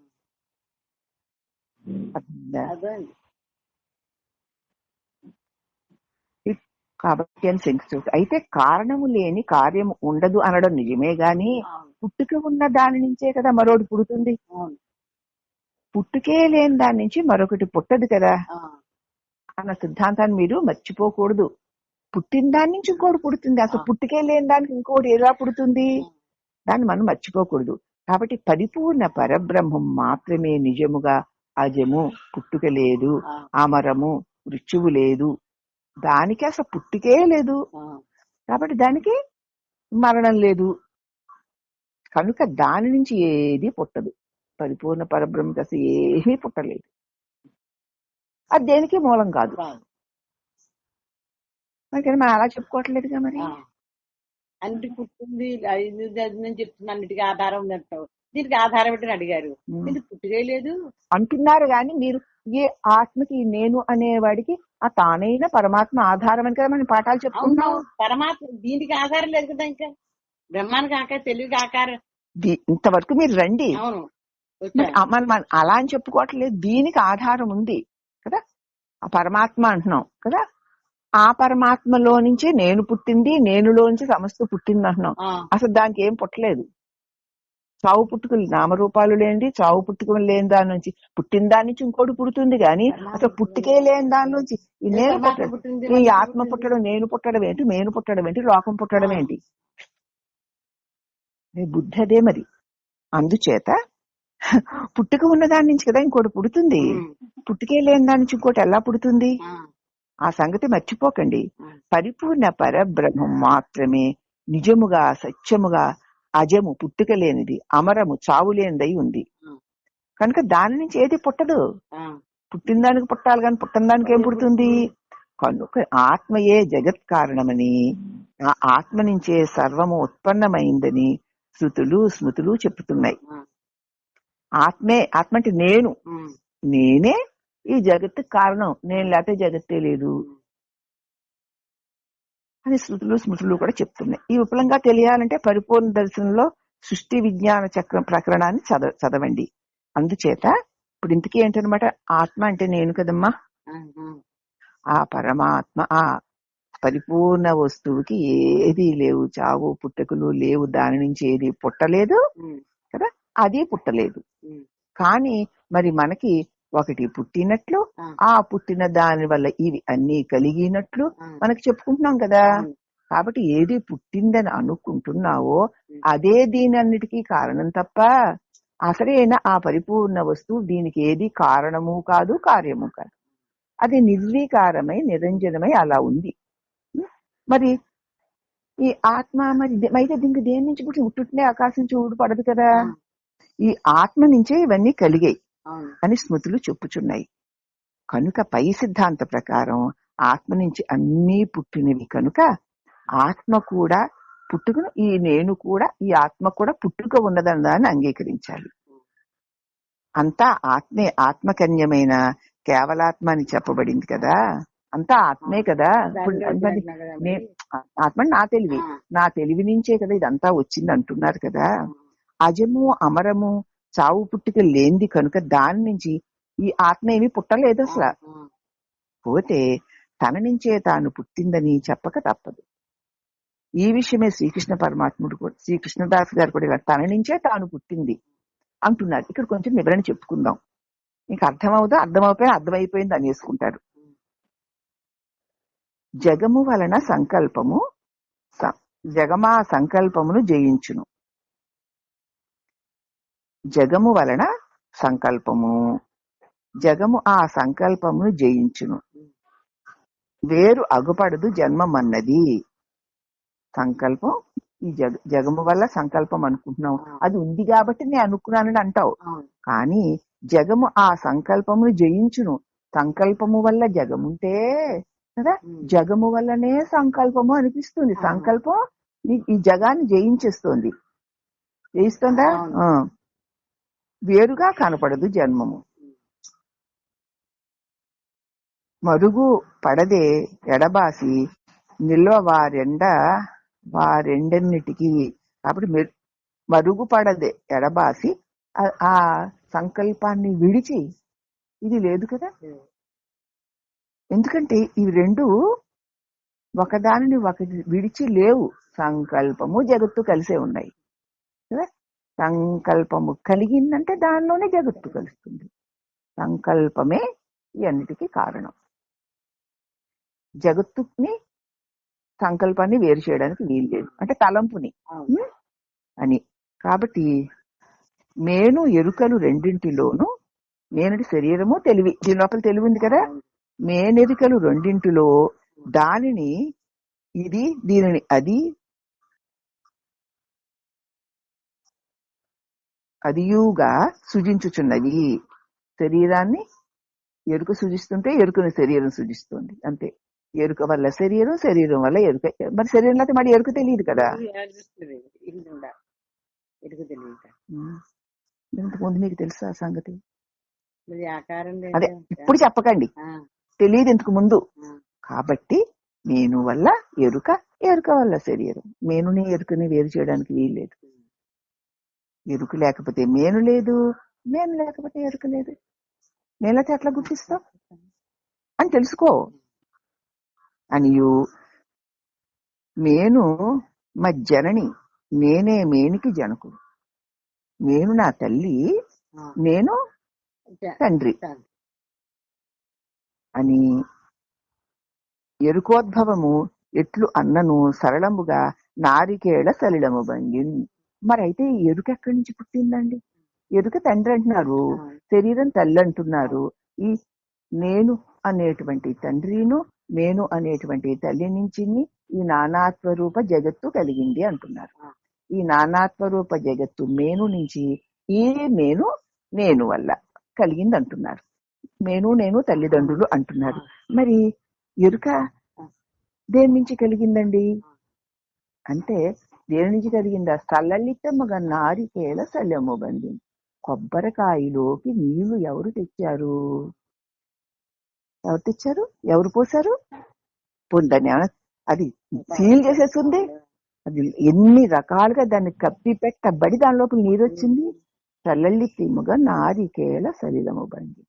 కాబట్టి అని శంకించవచ్చు. అయితే కారణము లేని కార్యము ఉండదు అనడం నిజమే గాని పుట్టుక ఉన్న దాని నుంచే కదా మరొకటి పుడుతుంది. పుట్టుకే లేని దాని నుంచి మరొకటి పుట్టదు కదా అన్న సిద్ధాంతాన్ని మీరు మర్చిపోకూడదు. పుట్టిన దాని నుంచి ఇంకోటి పుడుతుంది, అసలు పుట్టుకే లేని దానికి ఇంకోటి ఎలా పుడుతుంది, దాన్ని మనం మర్చిపోకూడదు. కాబట్టి పరిపూర్ణ పరబ్రహ్మం మాత్రమే నిజముగా అజము, పుట్టుక లేదు, అమరము, మృత్యువు లేదు. దానికి అసలు పుట్టుకే లేదు కాబట్టి దానికి మరణం లేదు కనుక దాని నుంచి ఏది పుట్టదు. పరిపూర్ణ పరబ్రహ్మకి అసలు ఏమీ పుట్టలేదు, అది దేనికి మూలం కాదు. మరి మనం అలా చెప్పుకోవట్లేదుగా. మరి అన్నిటి పుట్టింది చెప్తున్నా, అన్నిటికీ ఆధారం ఉందంటావు, దీనికి ఆధారం ఏంటని అడిగారు. పుట్టుకే లేదు అంటున్నారు కానీ మీరు ఏ ఆత్మకి నేను అనేవాడికి ఆ తానైన పరమాత్మ ఆధారం అని కదా మనం పాఠాలు చెప్పుకుంటున్నాం. పరమాత్మ దీనికి ఆధారం లేదు కదా, ఇంకా బ్రహ్మానికి ఆకారం, తెలివికి ఆకారం. ఇంతవరకు మీరు రండి. మనం అలా అని చెప్పుకోవట్లేదు, దీనికి ఆధారం ఉంది కదా. ఆ పరమాత్మ అంటున్నాం కదా, ఆ పరమాత్మలో నుంచే నేను పుట్టింది, నేనులో నుంచి సమస్త పుట్టింది అంటున్నాం. అసలు దానికి ఏం పుట్టలేదు. చావు పుట్టుకలు నామరూపాలు లేనిది, చావు పుట్టుకలు లేని దాని నుంచి పుట్టిన దాని నుంచి ఇంకోటి పుడుతుంది కానీ అసలు పుట్టుకే లేని దాని నుంచి నేను పుట్టడం, ఈ ఆత్మ పుట్టడం, నేను పుట్టడం ఏంటి, నేను పుట్టడం ఏంటి, లోకం పుట్టడం ఏంటి, బుద్ధి అదే. మరి అందుచేత పుట్టుక ఉన్న దాని నుంచి కదా ఇంకోటి పుడుతుంది, పుట్టుకే లేని దాని నుంచి ఇంకోటి ఎలా పుడుతుంది? ఆ సంగతి మర్చిపోకండి. పరిపూర్ణ పరబ్రహ్మం మాత్రమే నిజముగా, సత్యముగా అజము, పుట్టుక లేనిది, అమరము, చావు లేనిదై ఉంది కనుక దాని నుంచి ఏది పుట్టదు. పుట్టిన దానికి పుట్టాలి కానీ పుట్టిన దానికి ఏం పుడుతుంది? కనుక ఆత్మయే జగత్ కారణమని, ఆ ఆత్మ నుంచే సర్వము ఉత్పన్నమైందని శృతులు స్మృతులు చెప్తున్నాయి. ఆత్మ అంటే నేను, నేనే ఈ జగత్తుకు కారణం, నేను లేకపోతే జగత్తే లేదు అని శృతులు స్మృతులు కూడా చెప్తున్నాయి. ఈ విపులంగా తెలియాలంటే పరిపూర్ణ దర్శనంలో సృష్టి విజ్ఞాన చక్రం ప్రకరణాన్ని చదవండి. అందుచేత ఇప్పుడు ఇంతకీ ఏంటనమాట, ఆత్మ అంటే నేను కదమ్మా. ఆ పరమాత్మ, ఆ పరిపూర్ణ వస్తువుకి ఏది లేవు, చావు పుట్టుకలు లేవు, దాని నుంచి ఏది పుట్టలేదు కదా, అది పుట్టలేదు. కానీ మరి మనకి ఒకటి పుట్టినట్లు, ఆ పుట్టిన దాని వల్ల ఇవి అన్ని కలిగినట్లు మనకి చెప్పుకుంటున్నాం కదా. కాబట్టి ఏది పుట్టిందని అనుకుంటున్నావో అదే దీని అన్నిటికీ కారణం తప్ప అసలైన ఆ పరిపూర్ణ వస్తువు దీనికి ఏది కారణము కాదు, కార్యము కాదు. అది నిర్వీకారమై నిరంజనమై అలా ఉంది. మరి ఈ ఆత్మ మరి అయితే దీనికి దేని నుంచి పుట్టినే ఆకాశం చూడు పడదు కదా. ఈ ఆత్మ నుంచే ఇవన్నీ కలిగాయి అని స్మృతులు చెప్పుచున్నాయి. కనుక పై సిద్ధాంత ప్రకారం ఆత్మ నుంచి అన్నీ పుట్టినవి కనుక ఆత్మ కూడా పుట్టుకను, ఈ నేను కూడా, ఈ ఆత్మ కూడా పుట్టుక ఉన్నదని అంగీకరించాలి. అంతా ఆత్మే, ఆత్మకన్యమైన కేవలాత్మ అని చెప్పబడింది కదా. అంతా ఆత్మే కదా. ఆత్మ నా తెలివి నుంచే కదా ఇదంతా వచ్చింది అంటున్నారు కదా. అజము అమరము చావు పుట్టుక లేనిది కనుక దాని నుంచి ఈ ఆత్మ ఏమి పుట్టలేదు అసలు. పోతే తన నుంచే తాను పుట్టిందని చెప్పక తప్పదు. ఈ విషయమే శ్రీకృష్ణ పరమాత్ముడు కూడా, శ్రీకృష్ణదాస్ గారు కూడా తన నుంచే తాను పుట్టింది అంటున్నారు. ఇక్కడ కొంచెం వివరణ చెప్పుకుందాం. ఇంకా అర్థమైపోయింది అనేసుకుంటారు. జగము వలన సంకల్పము, జగమా సంకల్పమును జయించును. జగము వలన సంకల్పము, జగము ఆ సంకల్పమును జయించును. వేరు అగుపడదు జన్మమన్నది. సంకల్పం ఈ జగము వల్ల సంకల్పం అనుకుంటున్నావు, అది ఉంది కాబట్టి నేను అనుకున్నానని అంటావు. కానీ జగము ఆ సంకల్పమును జయించును. సంకల్పము వల్ల జగముంటే కదా, జగము వల్లనే సంకల్పము అనిపిస్తుంది. సంకల్పం ఈ జగాన్ని జయించేస్తుంది. జయిస్తుందా? వేరుగా కనపడదు జన్మము. మరుగు పడదే ఎడబాసి నిల్వ వారెండన్నిటికీ. కాబట్టి మరుగు పడదే ఎడబాసి ఆ సంకల్పాన్ని విడిచి, ఇది లేదు కదా. ఎందుకంటే ఈ రెండు ఒకదానిని ఒకటి విడిచి లేవు. సంకల్పము జగత్తు కలిసే ఉన్నాయి కదా. సంకల్పము కలిగిందంటే దానిలోనే జగత్తు కలుస్తుంది. సంకల్పమే ఈ అన్నిటికీ కారణం. జగత్తుని సంకల్పాన్ని వేరు చేయడానికి వీలు లేదు, అంటే తలంపుని అని. కాబట్టి మేను ఎరుకలు రెండింటిలోనూ, మేనుడి శరీరము తెలివి, దీని లోపల తెలివి ఉంది కదా. మేనెరుకలు రెండింటిలో దానిని ఇది, దీనిని అది, అదియుగా సృజించుచున్నది. శరీరాన్ని ఎరుక సృజిస్తుంటే ఎరుకని శరీరం సృజిస్తుంది అంతే. ఎరుక వల్ల శరీరం, శరీరం వల్ల ఎరుక. మరి శరీరం అయితే మరి ఎరుక తెలియదు కదా. ఇంతకుముందు మీకు తెలుసా ఆ సంగతి? అదే ఇప్పుడు చెప్పకండి, తెలియదు ఇంతకు ముందు. కాబట్టి నేను వల్ల ఎరుక, ఎరుక వల్ల శరీరం. మేనుని ఎరుకని వేరు చేయడానికి వీల్లేదు. ఎరుక లేకపోతే మేను లేదు, మేను లేకపోతే ఎరుక లేదు. నేలైతే ఎట్లా గుర్తిస్తావు అని తెలుసుకో అనియు. మేను మజ్జనని, నేనే మేనికి జనకుడు. నేను నా తల్లి, నేను తండ్రి అని ఎరుకోద్భవము ఎట్లు అన్నను సరళముగా నారికేళ సలిలము బంగిన్. మరి అయితే ఎరుక ఎక్కడి నుంచి పుట్టిందండి? ఎరుక తండ్రి అంటున్నారు, శరీరం తల్లి అంటున్నారు. ఈ నేను అనేటువంటి తండ్రిను, నేను అనేటువంటి తల్లి నుంచి ఈ నానాత్వరూప జగత్తు కలిగింది అంటున్నారు. ఈ నానాత్వరూప జగత్తు మేను నుంచి ఈ నేను వల్ల కలిగింది అంటున్నారు. నేను తల్లిదండ్రులు అంటున్నారు. మరి ఎరుక దేని నుంచి కలిగిందండి అంటే దేని నుంచి కలిగిందా? సలలితముగా నారికేళ సలము బంది. కొబ్బరికాయలోకి నీళ్లు ఎవరు తెచ్చారు? ఎవరు పోసారు? దాన్ని అది సీల్ చేసేస్తుంది. అది ఎన్ని రకాలుగా దాన్ని కప్పి పెట్టబడి దాని లోపల నీరు వచ్చింది. సలలితముగా నారికేళ సలిలము బంది.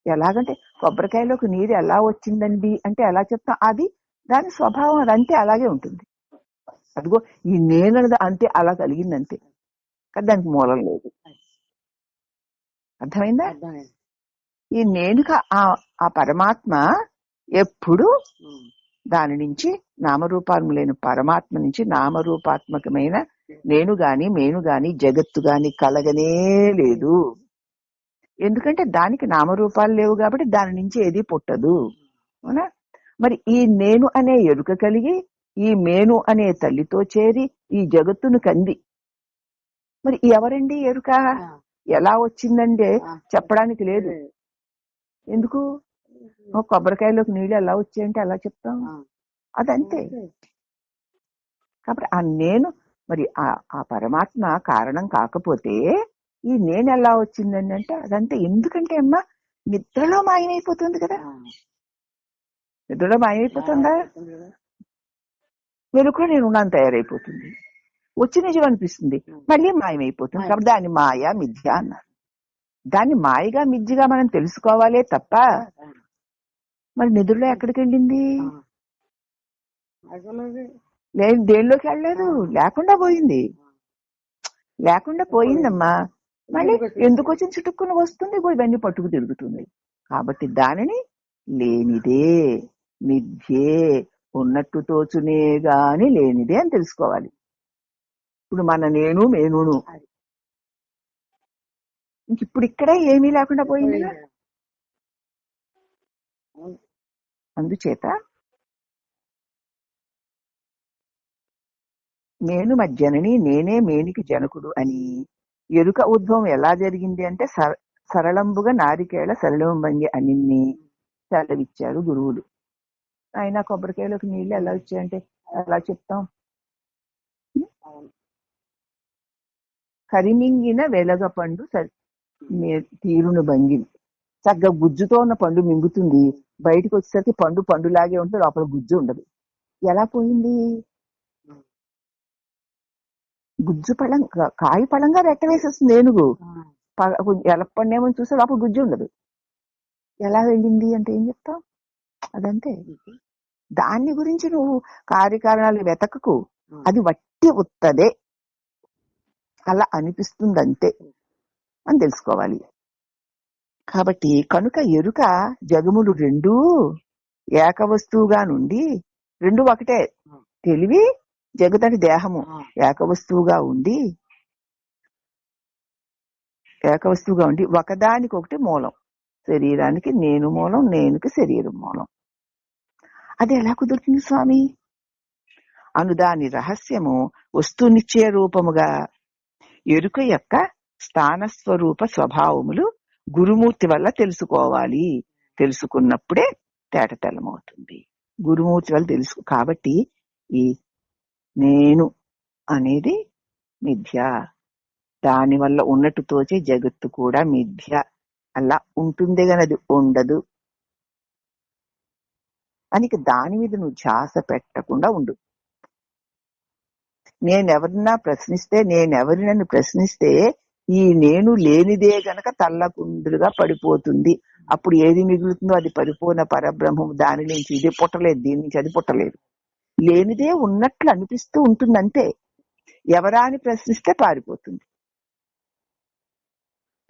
ఎలాగంటే కొబ్బరికాయలోకి నీరు ఎలా వచ్చిందండి అంటే ఎలా చెప్తాం? అది దాని స్వభావం, అదంటే అలాగే ఉంటుంది. అదిగో ఈ నేను అంటే అలా కలిగిందంతే, కానీ దానికి మూలం లేదు. అర్థమైందా? ఈ నేనుగా ఆ పరమాత్మ ఎప్పుడు దాని నుంచి నామరూపాత్మ లేని పరమాత్మ నుంచి నామరూపాత్మకమైన నేను గాని మేను గాని జగత్తు గాని కలగనే లేదు. ఎందుకంటే దానికి నామరూపాలు లేవు కాబట్టి దాని నుంచి ఏది పుట్టదు. అవునా? మరి ఈ నేను అనే ఎరుక కలిగి ఈ మేను అనే తల్లితో చేరి ఈ జగత్తును కంది. మరి ఎవరండి ఎరుక? ఎలా వచ్చిందంటే చెప్పడానికి లేదు. ఎందుకు? కొబ్బరికాయలోకి నీళ్ళు ఎలా వచ్చాయంటే ఎలా చెప్తాం? అదంతే. కాబట్టి ఆ నేను మరి ఆ పరమాత్మ కారణం కాకపోతే ఈ నేను ఎలా వచ్చిందని అంటే అదంతే. ఎందుకంటే అమ్మా నిద్రలో మాయమైపోతుంది కదా. నిద్రలో మాయమైపోతుందా? వెలుగులో నేను ఉన్నాను తయారైపోతుంది. వచ్చి నిజం అనిపిస్తుంది, మళ్ళీ మాయమైపోతుంది. కాబట్టి దాన్ని మాయ మిథ్య అన్నారు. దాన్ని మాయగా మిథ్యగా మనం తెలుసుకోవాలే తప్ప మరి నిద్రలో ఎక్కడికి వెళ్ళింది? లేదు, దేనిలోకి వెళ్ళలేదు. లేకుండా పోయిందమ్మా. మళ్ళీ ఎందుకు వచ్చిన చుట్టుకుని వస్తుంది, ఇవన్నీ పట్టుకు తిరుగుతుంది. కాబట్టి దానిని లేనిదే మిథ్యే, ఉన్నట్టు తోచునే గాని లేనిదే అని తెలుసుకోవాలి. ఇప్పుడు మన నేను మేనును ఇంకిప్పుడు ఇక్కడ ఏమీ లేకుండా పోయింది. అందుచేత నేను మధ్యనని నేనే మేనికి జనకుడు అని ఎరుక ఉద్భవం ఎలా జరిగింది అంటే సరళంబుగా నారికేళ సరళంబంగి అనిన్ని సెలవిచ్చారు గురువులు. ఆయన కొబ్బరికాయలోకి నీళ్ళు ఎలా వచ్చాయంటే ఎలా చెప్తాం? కరిమింగిన వెలగ పండు తీరును భంగి. చక్కగా గుజ్జుతో ఉన్న పండు మింగుతుంది, బయటకు వచ్చేసరికి పండులాగే ఉంటుంది, లోపల గుజ్జు ఉండదు. ఎలా పోయింది? గుజ్జు కాయ పళంగా రెట్ట వేసేస్తుంది ఏనుగు. ఎలప్పండేమని చూస్తే లోపల గుజ్జు ఉండదు. ఎలా వెళ్ళింది అంటే ఏం చెప్తాం? అదంతే. దాన్ని గురించి నువ్వు కార్యకారణాలు వెతకకు, అది వట్టి ఉత్తదే, అలా అనిపిస్తుంది అంతే అని తెలుసుకోవాలి. కాబట్టి కనుక ఎరుక జగములు రెండూ ఏకవస్తువుగా నుండి, రెండు ఒకటే, తెలివి జగతని దేహము ఏకవస్తువుగా ఉండి ఒకదానికొకటి మూలం. శరీరానికి నేను మూలం, నేనుకి శరీరం మూలం. అది ఎలా కుదురుతుంది స్వామి? అనుదాని రహస్యము వస్తు నిశ్చయ రూపముగా ఎరుక యొక్క స్థానస్వరూప స్వభావములు గురుమూర్తి వల్ల తెలుసుకోవాలి. తెలుసుకున్నప్పుడే తేటతెల్లమవుతుంది. గురుమూర్తి వల్ల తెలుసు. కాబట్టి ఈ నేను అనేది మిథ్య, దానివల్ల ఉన్నట్టు తోచే జగత్తు కూడా మిథ్య. అలా ఉంటుంది కానీ అది ఉండదు అని దాని మీద నువ్వు ధ్యాస పెట్టకుండా ఉండు. నేనెవరిని నన్ను ప్రశ్నిస్తే ఈ నేను లేనిదే గనక తల్లకుందులుగా పడిపోతుంది. అప్పుడు ఏది మిగులుతుందో అది పరిపూర్ణ పరబ్రహ్మం. దాని నుంచి ఇది పుట్టలేదు, దీని నుంచి అది పుట్టలేదు. లేనిదే ఉన్నట్లు అనిపిస్తూ ఉంటుందంతే. ఎవరా అని ప్రశ్నిస్తే పారిపోతుంది.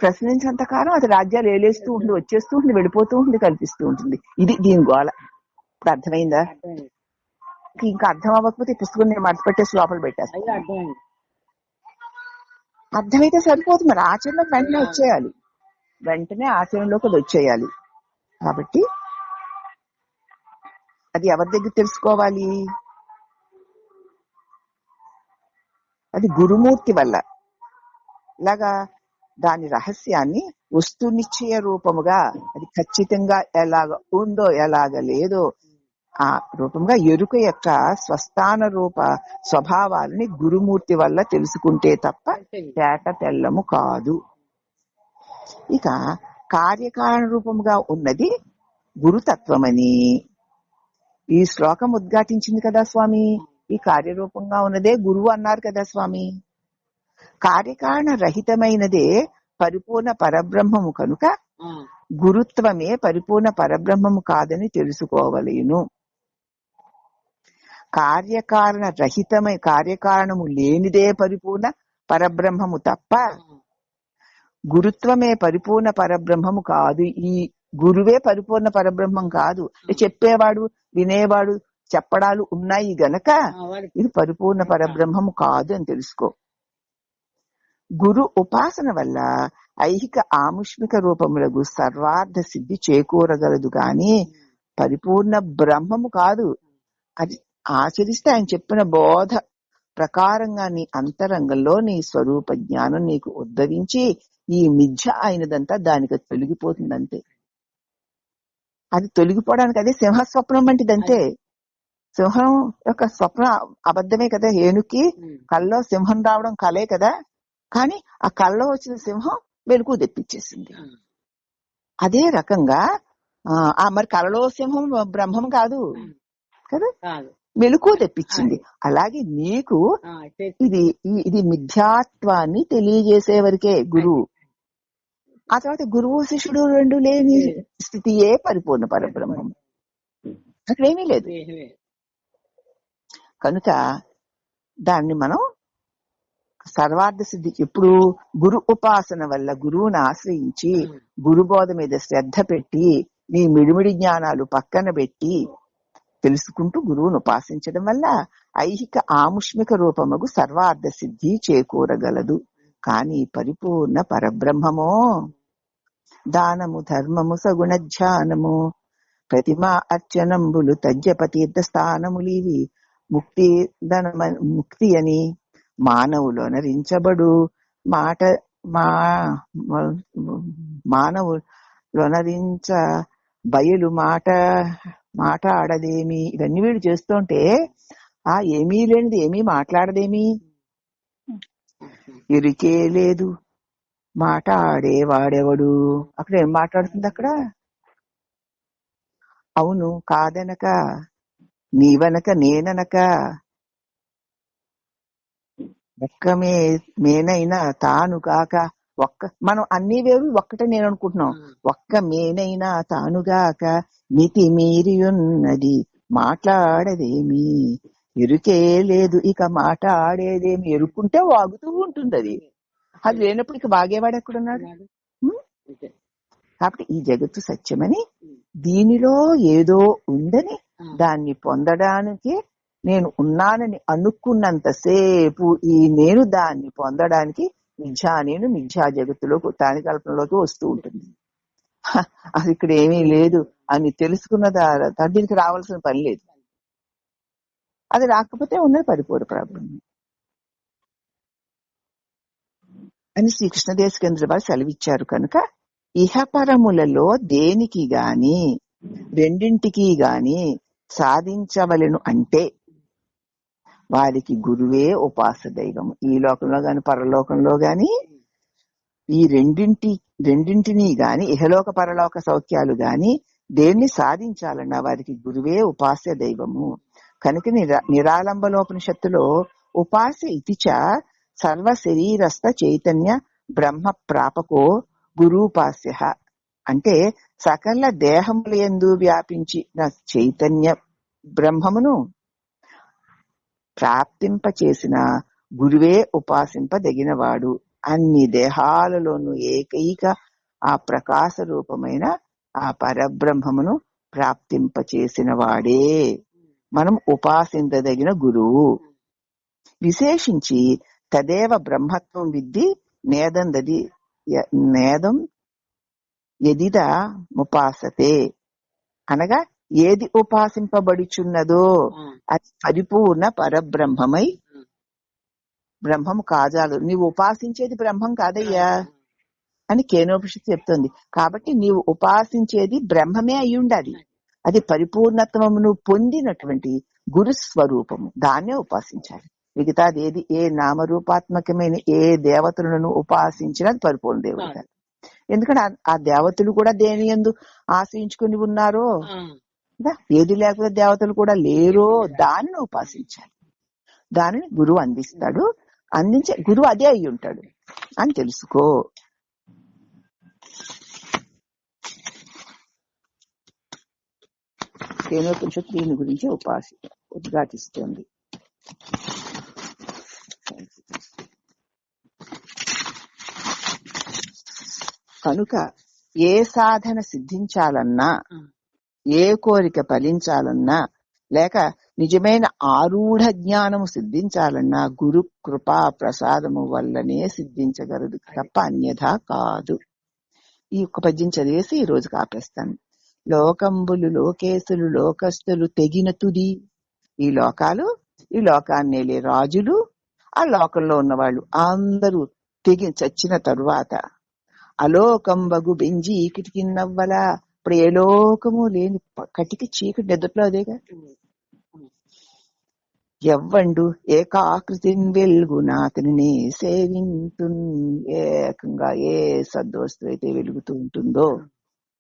ప్రశ్నించేంతకాలం అది రాజ్యాలు ఏలేస్తూ ఉంటుంది, వచ్చేస్తూ ఉంటుంది, వెళ్ళిపోతూ ఉంటుంది, కల్పిస్తూ ఉంటుంది. ఇది దీని గోళ. ఇప్పుడు అర్థమైందా? ఇంకా అర్థం అవ్వకపోతే పుస్తకం నేను మర్చిపెట్టేసి లోపల పెట్టేస్తాను. అర్థమైతే సరిపోదు, మరి ఆచరణలోకి వెంటనే వచ్చేయాలి. ఆచరణలోకి అది వచ్చేయాలి. కాబట్టి అది ఎవరి దగ్గర తెలుసుకోవాలి? అది గురుమూర్తి వల్ల. ఇలాగా దాని రహస్యాన్ని వస్తు నిశ్చయ రూపముగా, అది ఖచ్చితంగా ఎలాగ ఉందో ఎలాగ లేదో ఆ రూపంగా ఎరుక యొక్క స్వస్థాన రూప స్వభావాలని గురుమూర్తి వల్ల తెలుసుకుంటే తప్ప తేట తెల్లము కాదు. ఇక కార్యకారణ రూపంగా ఉన్నది గురుతత్వమని ఈ శ్లోకం ఉద్ఘాటించింది కదా స్వామి. ఈ కార్యరూపంగా ఉన్నదే గురువు అన్నారు కదా స్వామి. కార్యకారణ రహితమైనదే పరిపూర్ణ పరబ్రహ్మము కనుక గురుత్వమే పరిపూర్ణ పరబ్రహ్మము కాదని తెలుసుకోవలేను. కార్యకారణ రహితమై కార్యకారణము లేనిదే పరిపూర్ణ పరబ్రహ్మము తప్ప గురుత్వమే పరిపూర్ణ పరబ్రహ్మము కాదు. ఈ గురువే పరిపూర్ణ పరబ్రహ్మం కాదు. చెప్పేవాడు వినేవాడు చెప్పడాలు ఉన్నాయి గనక ఇది పరిపూర్ణ పరబ్రహ్మము కాదు అని తెలుసుకో. గురు ఉపాసన వల్ల ఐహిక ఆముష్మిక రూపములకు సర్వార్థ సిద్ధి చేకూరగలదు గాని పరిపూర్ణ బ్రహ్మము కాదు. అది ఆచరిస్తే ఆయన చెప్పిన బోధ ప్రకారంగా నీ అంతరంగంలో నీ స్వరూప జ్ఞానం నీకు ఉద్భవించి ఈ మిథ్య అయినదంతా దానికి తొలగిపోతుందంతే. అది తొలగిపోవడానికి అదే సింహస్వప్నం వంటిదంతే. సింహం యొక్క స్వప్నం అబద్ధమే కదా. ఏనుకి కల్లో సింహం రావడం కలే కదా. కానీ ఆ కల్లో వచ్చిన సింహం వెలుగు తెప్పించేసింది. అదే రకంగా మరి కలలో సింహం బ్రహ్మం కాదు కదా, వెలుగు తెప్పించింది. అలాగే నీకు ఇది మిథ్యాత్వాన్ని తెలియజేసే వరకే గురువు. ఆ తర్వాత గురువు శిష్యుడు రెండు లేని స్థితియే పరిపూర్ణ పరబ్రహ్మం. అక్కడేమీ లేదు. కనుక దాన్ని మనం సర్వార్థ సిద్ధి ఎప్పుడు గురు ఉపాసన వల్ల గురువుని ఆశ్రయించి గురుబోధ మీద శ్రద్ధ పెట్టి నీ మిడిమిడి జ్ఞానాలు పక్కన పెట్టి తెలుసుకుంటూ గురువును ఉపాసించడం వల్ల ఐహిక ఆముష్మిక రూపముకు సర్వార్థ సిద్ధి చేకూరగలదు. కానీ పరిపూర్ణ పరబ్రహ్మమో దానము ధర్మము సగుణ ధ్యానము ప్రతిమా అర్చనంబులు తజ్జపతీర్థ స్థానములివి ముక్తి అని మానవులోనరించబడు మానవులోనరించ బయలు మాట్లాడదేమి. ఇవన్నీ వీడు చేస్తుంటే ఏమీ లేనిది ఏమీ మాట్లాడదేమి. ఎరికే లేదు మాట ఆడేవాడెవడు. అక్కడ ఏం మాట్లాడుతుంది? అక్కడ అవును కాదనక నీవనక నేననక ఒక్క మేనైనా తాను కాక మనం అన్ని వేరు ఒక్కటే నేను అనుకుంటున్నాం. ఒక్క మేనైనా తానుగాక మితి మీరి ఉన్నది మాట్లాడదేమి. ఎరుకే లేదు ఇక మాట ఆడేదేమి. ఎరుక్కుంటే వాగుతూ ఉంటుంది. అది లేనప్పుడు ఇక వాగేవాడు ఎక్కడున్నాడు? కాబట్టి ఈ జగత్తు సత్యమని దీనిలో ఏదో ఉందని దాన్ని పొందడానికి నేను ఉన్నానని అనుకున్నంతసేపు ఈ నేను దాన్ని పొందడానికి నేను మిథ్యా జగత్తులోకి దాని కల్పనలోకి వస్తూ ఉంటుంది. అది ఇక్కడ ఏమీ లేదు అని తెలుసుకున్న దీనికి రావాల్సిన పని లేదు. అది రాకపోతే ఉన్నది పరిపూర్ణ ప్రాబ్లం అని శ్రీకృష్ణదేశికేంద్ర వారు సెలవిచ్చారు. కనుక ఇహపరములలో దేనికి గాని రెండింటికి గాని సాధించవలెను అంటే వారికి గురువే ఉపాస దైవము. ఈ లోకంలో గాని పరలోకంలో గాని ఈ రెండింటినీ గాని ఇహలోక పరలోక సౌఖ్యాలు గాని దేన్ని సాధించాలన్నా వారికి గురువే ఉపాస్య దైవము. కనుక నిరాలంబలోపనిషత్తులో ఉపాస ఇతిచ సర్వ శరీరస్థ చైతన్య బ్రహ్మ ప్రాపకో గురూపాస్య అంటే సకల దేహముల యందు వ్యాపించిన చైతన్య బ్రహ్మమును ప్రాప్తింపచేసిన గురువే ఉపాసింపదగినవాడు. అన్ని దేహాలలోనూ ఏకైక ఆ ప్రకాశ రూపమైన ఆ పరబ్రహ్మమును ప్రాప్తింపచేసిన వాడే మనం ఉపాసించదగిన గురువు. విశేషించి తదేవ బ్రహ్మత్వం విద్ధి నేదం ఎదిద ఉపాసతే అనగా ఏది ఉపాసింపబడుచున్నదో అది పరిపూర్ణ పరబ్రహ్మమై బ్రహ్మం కాజాలు. నీవు ఉపాసించేది బ్రహ్మం కాదయ్యా అని కేనోపనిషత్తు చెప్తుంది. కాబట్టి నీవు ఉపాసించేది బ్రహ్మమే అయి ఉండాలి. అది పరిపూర్ణత్వమును పొందినటువంటి గురు స్వరూపము. దాన్నే ఉపాసించాలి. మిగతాది ఏది ఏ నామరూపాత్మకమైన ఏ దేవతలను ఉపాసించినా అది పరిపూర్ణ దేవుడు కాదు. ఎందుకంటే ఆ దేవతలు కూడా దేని యందు ఆశ్రయించుకుని ఉన్నారో, ఏది లేకపోతే దేవతలు కూడా లేరో దానిని ఉపాసించాలి. దానిని గురువు అందిస్తాడు. అందించే గురువు అదే అయి ఉంటాడు అని తెలుసుకో. కేనోపనిషత్తు దీని గురించి ఉద్ఘాటిస్తుంది. కనుక ఏ సాధన సిద్ధించాలన్నా, ఏ కోరిక ఫలించాలన్నా, లేక నిజమైన ఆరూఢ జ్ఞానము సిద్ధించాలన్నా గురు కృపా ప్రసాదము వల్లనే సిద్ధించగలదు తప్ప అన్యథా కాదు. ఈ ఒక్క పద్యం చదివేసి ఈ రోజుకి ఆపేస్తాను. లోకంబులు లోకేశులు లోకస్తులు తెగిన తుది. ఈ లోకాలు, ఈ లోకాన్నేలే రాజులు, ఆ లోకంలో ఉన్నవాళ్ళు అందరూ తెగి చచ్చిన తరువాత అలోకంబగు బెంజి ఈకిటికి నవ్వలా. ఇప్పుడు ఏ లోకము లేని కటికి చీకటి నిద్రలో అదేగా. ఎవ్వండు ఏకాకృతిని వెలుగున అతనిని సేవింతు. ఏకంగా ఏ సద్వస్తు అయితే వెలుగుతూ ఉంటుందో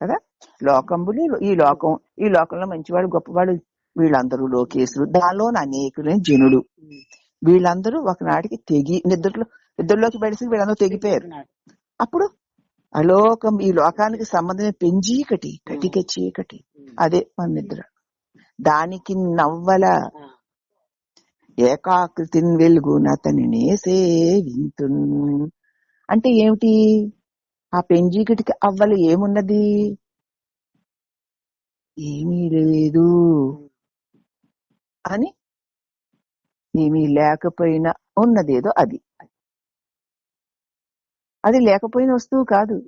కదా. లోకంబులు ఈ లోకంలో మంచివాడు గొప్పవాడు వీళ్ళందరూ లోకేశులు, దానిలో అనేకులైన జనులు. వీళ్ళందరూ ఒకనాటికి తెగి నిద్రలోకి బయటసి వీళ్ళందరూ తెగిపోయారు. అప్పుడు అలోకం, ఈ లోకానికి సంబంధమైన పెంజీకటి కటిక చీకటి, అదే మన నిద్ర. దానికి నవ్వల ఏకాకృతిని వెలుగునతనినే సేవింతు. అంటే ఏమిటి? ఆ పెంజీకటికి అవ్వల ఏమున్నది? ఏమీ లేదు అని. ఏమీ లేకపోయినా ఉన్నదేదో అది. అది లేకపోయిన వస్తువు కాదు.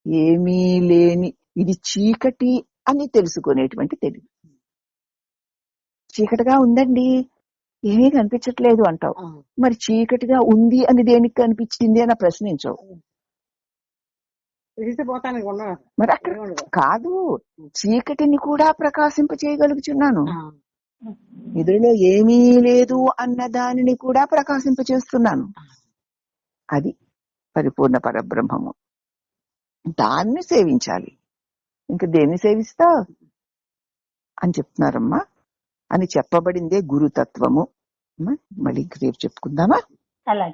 ఏమీ లేని ఇది చీకటి అని తెలుసుకునేటువంటి తెలివి. చీకటిగా ఉందండి, ఏమీ కనిపించట్లేదు అంటావు. మరి చీకటిగా ఉంది అని దేనికి కనిపించింది అని ప్రశ్నించవు. మరి అక్కడ కాదు, చీకటిని కూడా ప్రకాశింప చేయగలుగుతున్నాను. నిద్రలో ఏమీ లేదు అన్న దానిని కూడా ప్రకాశింప చేస్తున్నాను. అది పరిపూర్ణ పరబ్రహ్మము. దాన్ని సేవించాలి. ఇంకా దేన్ని సేవిస్తావు అని చెప్తున్నారమ్మా. అని చెప్పబడిందే గురుతత్వము. మళ్ళీ రేపు చెప్పుకుందామా? అలాగే.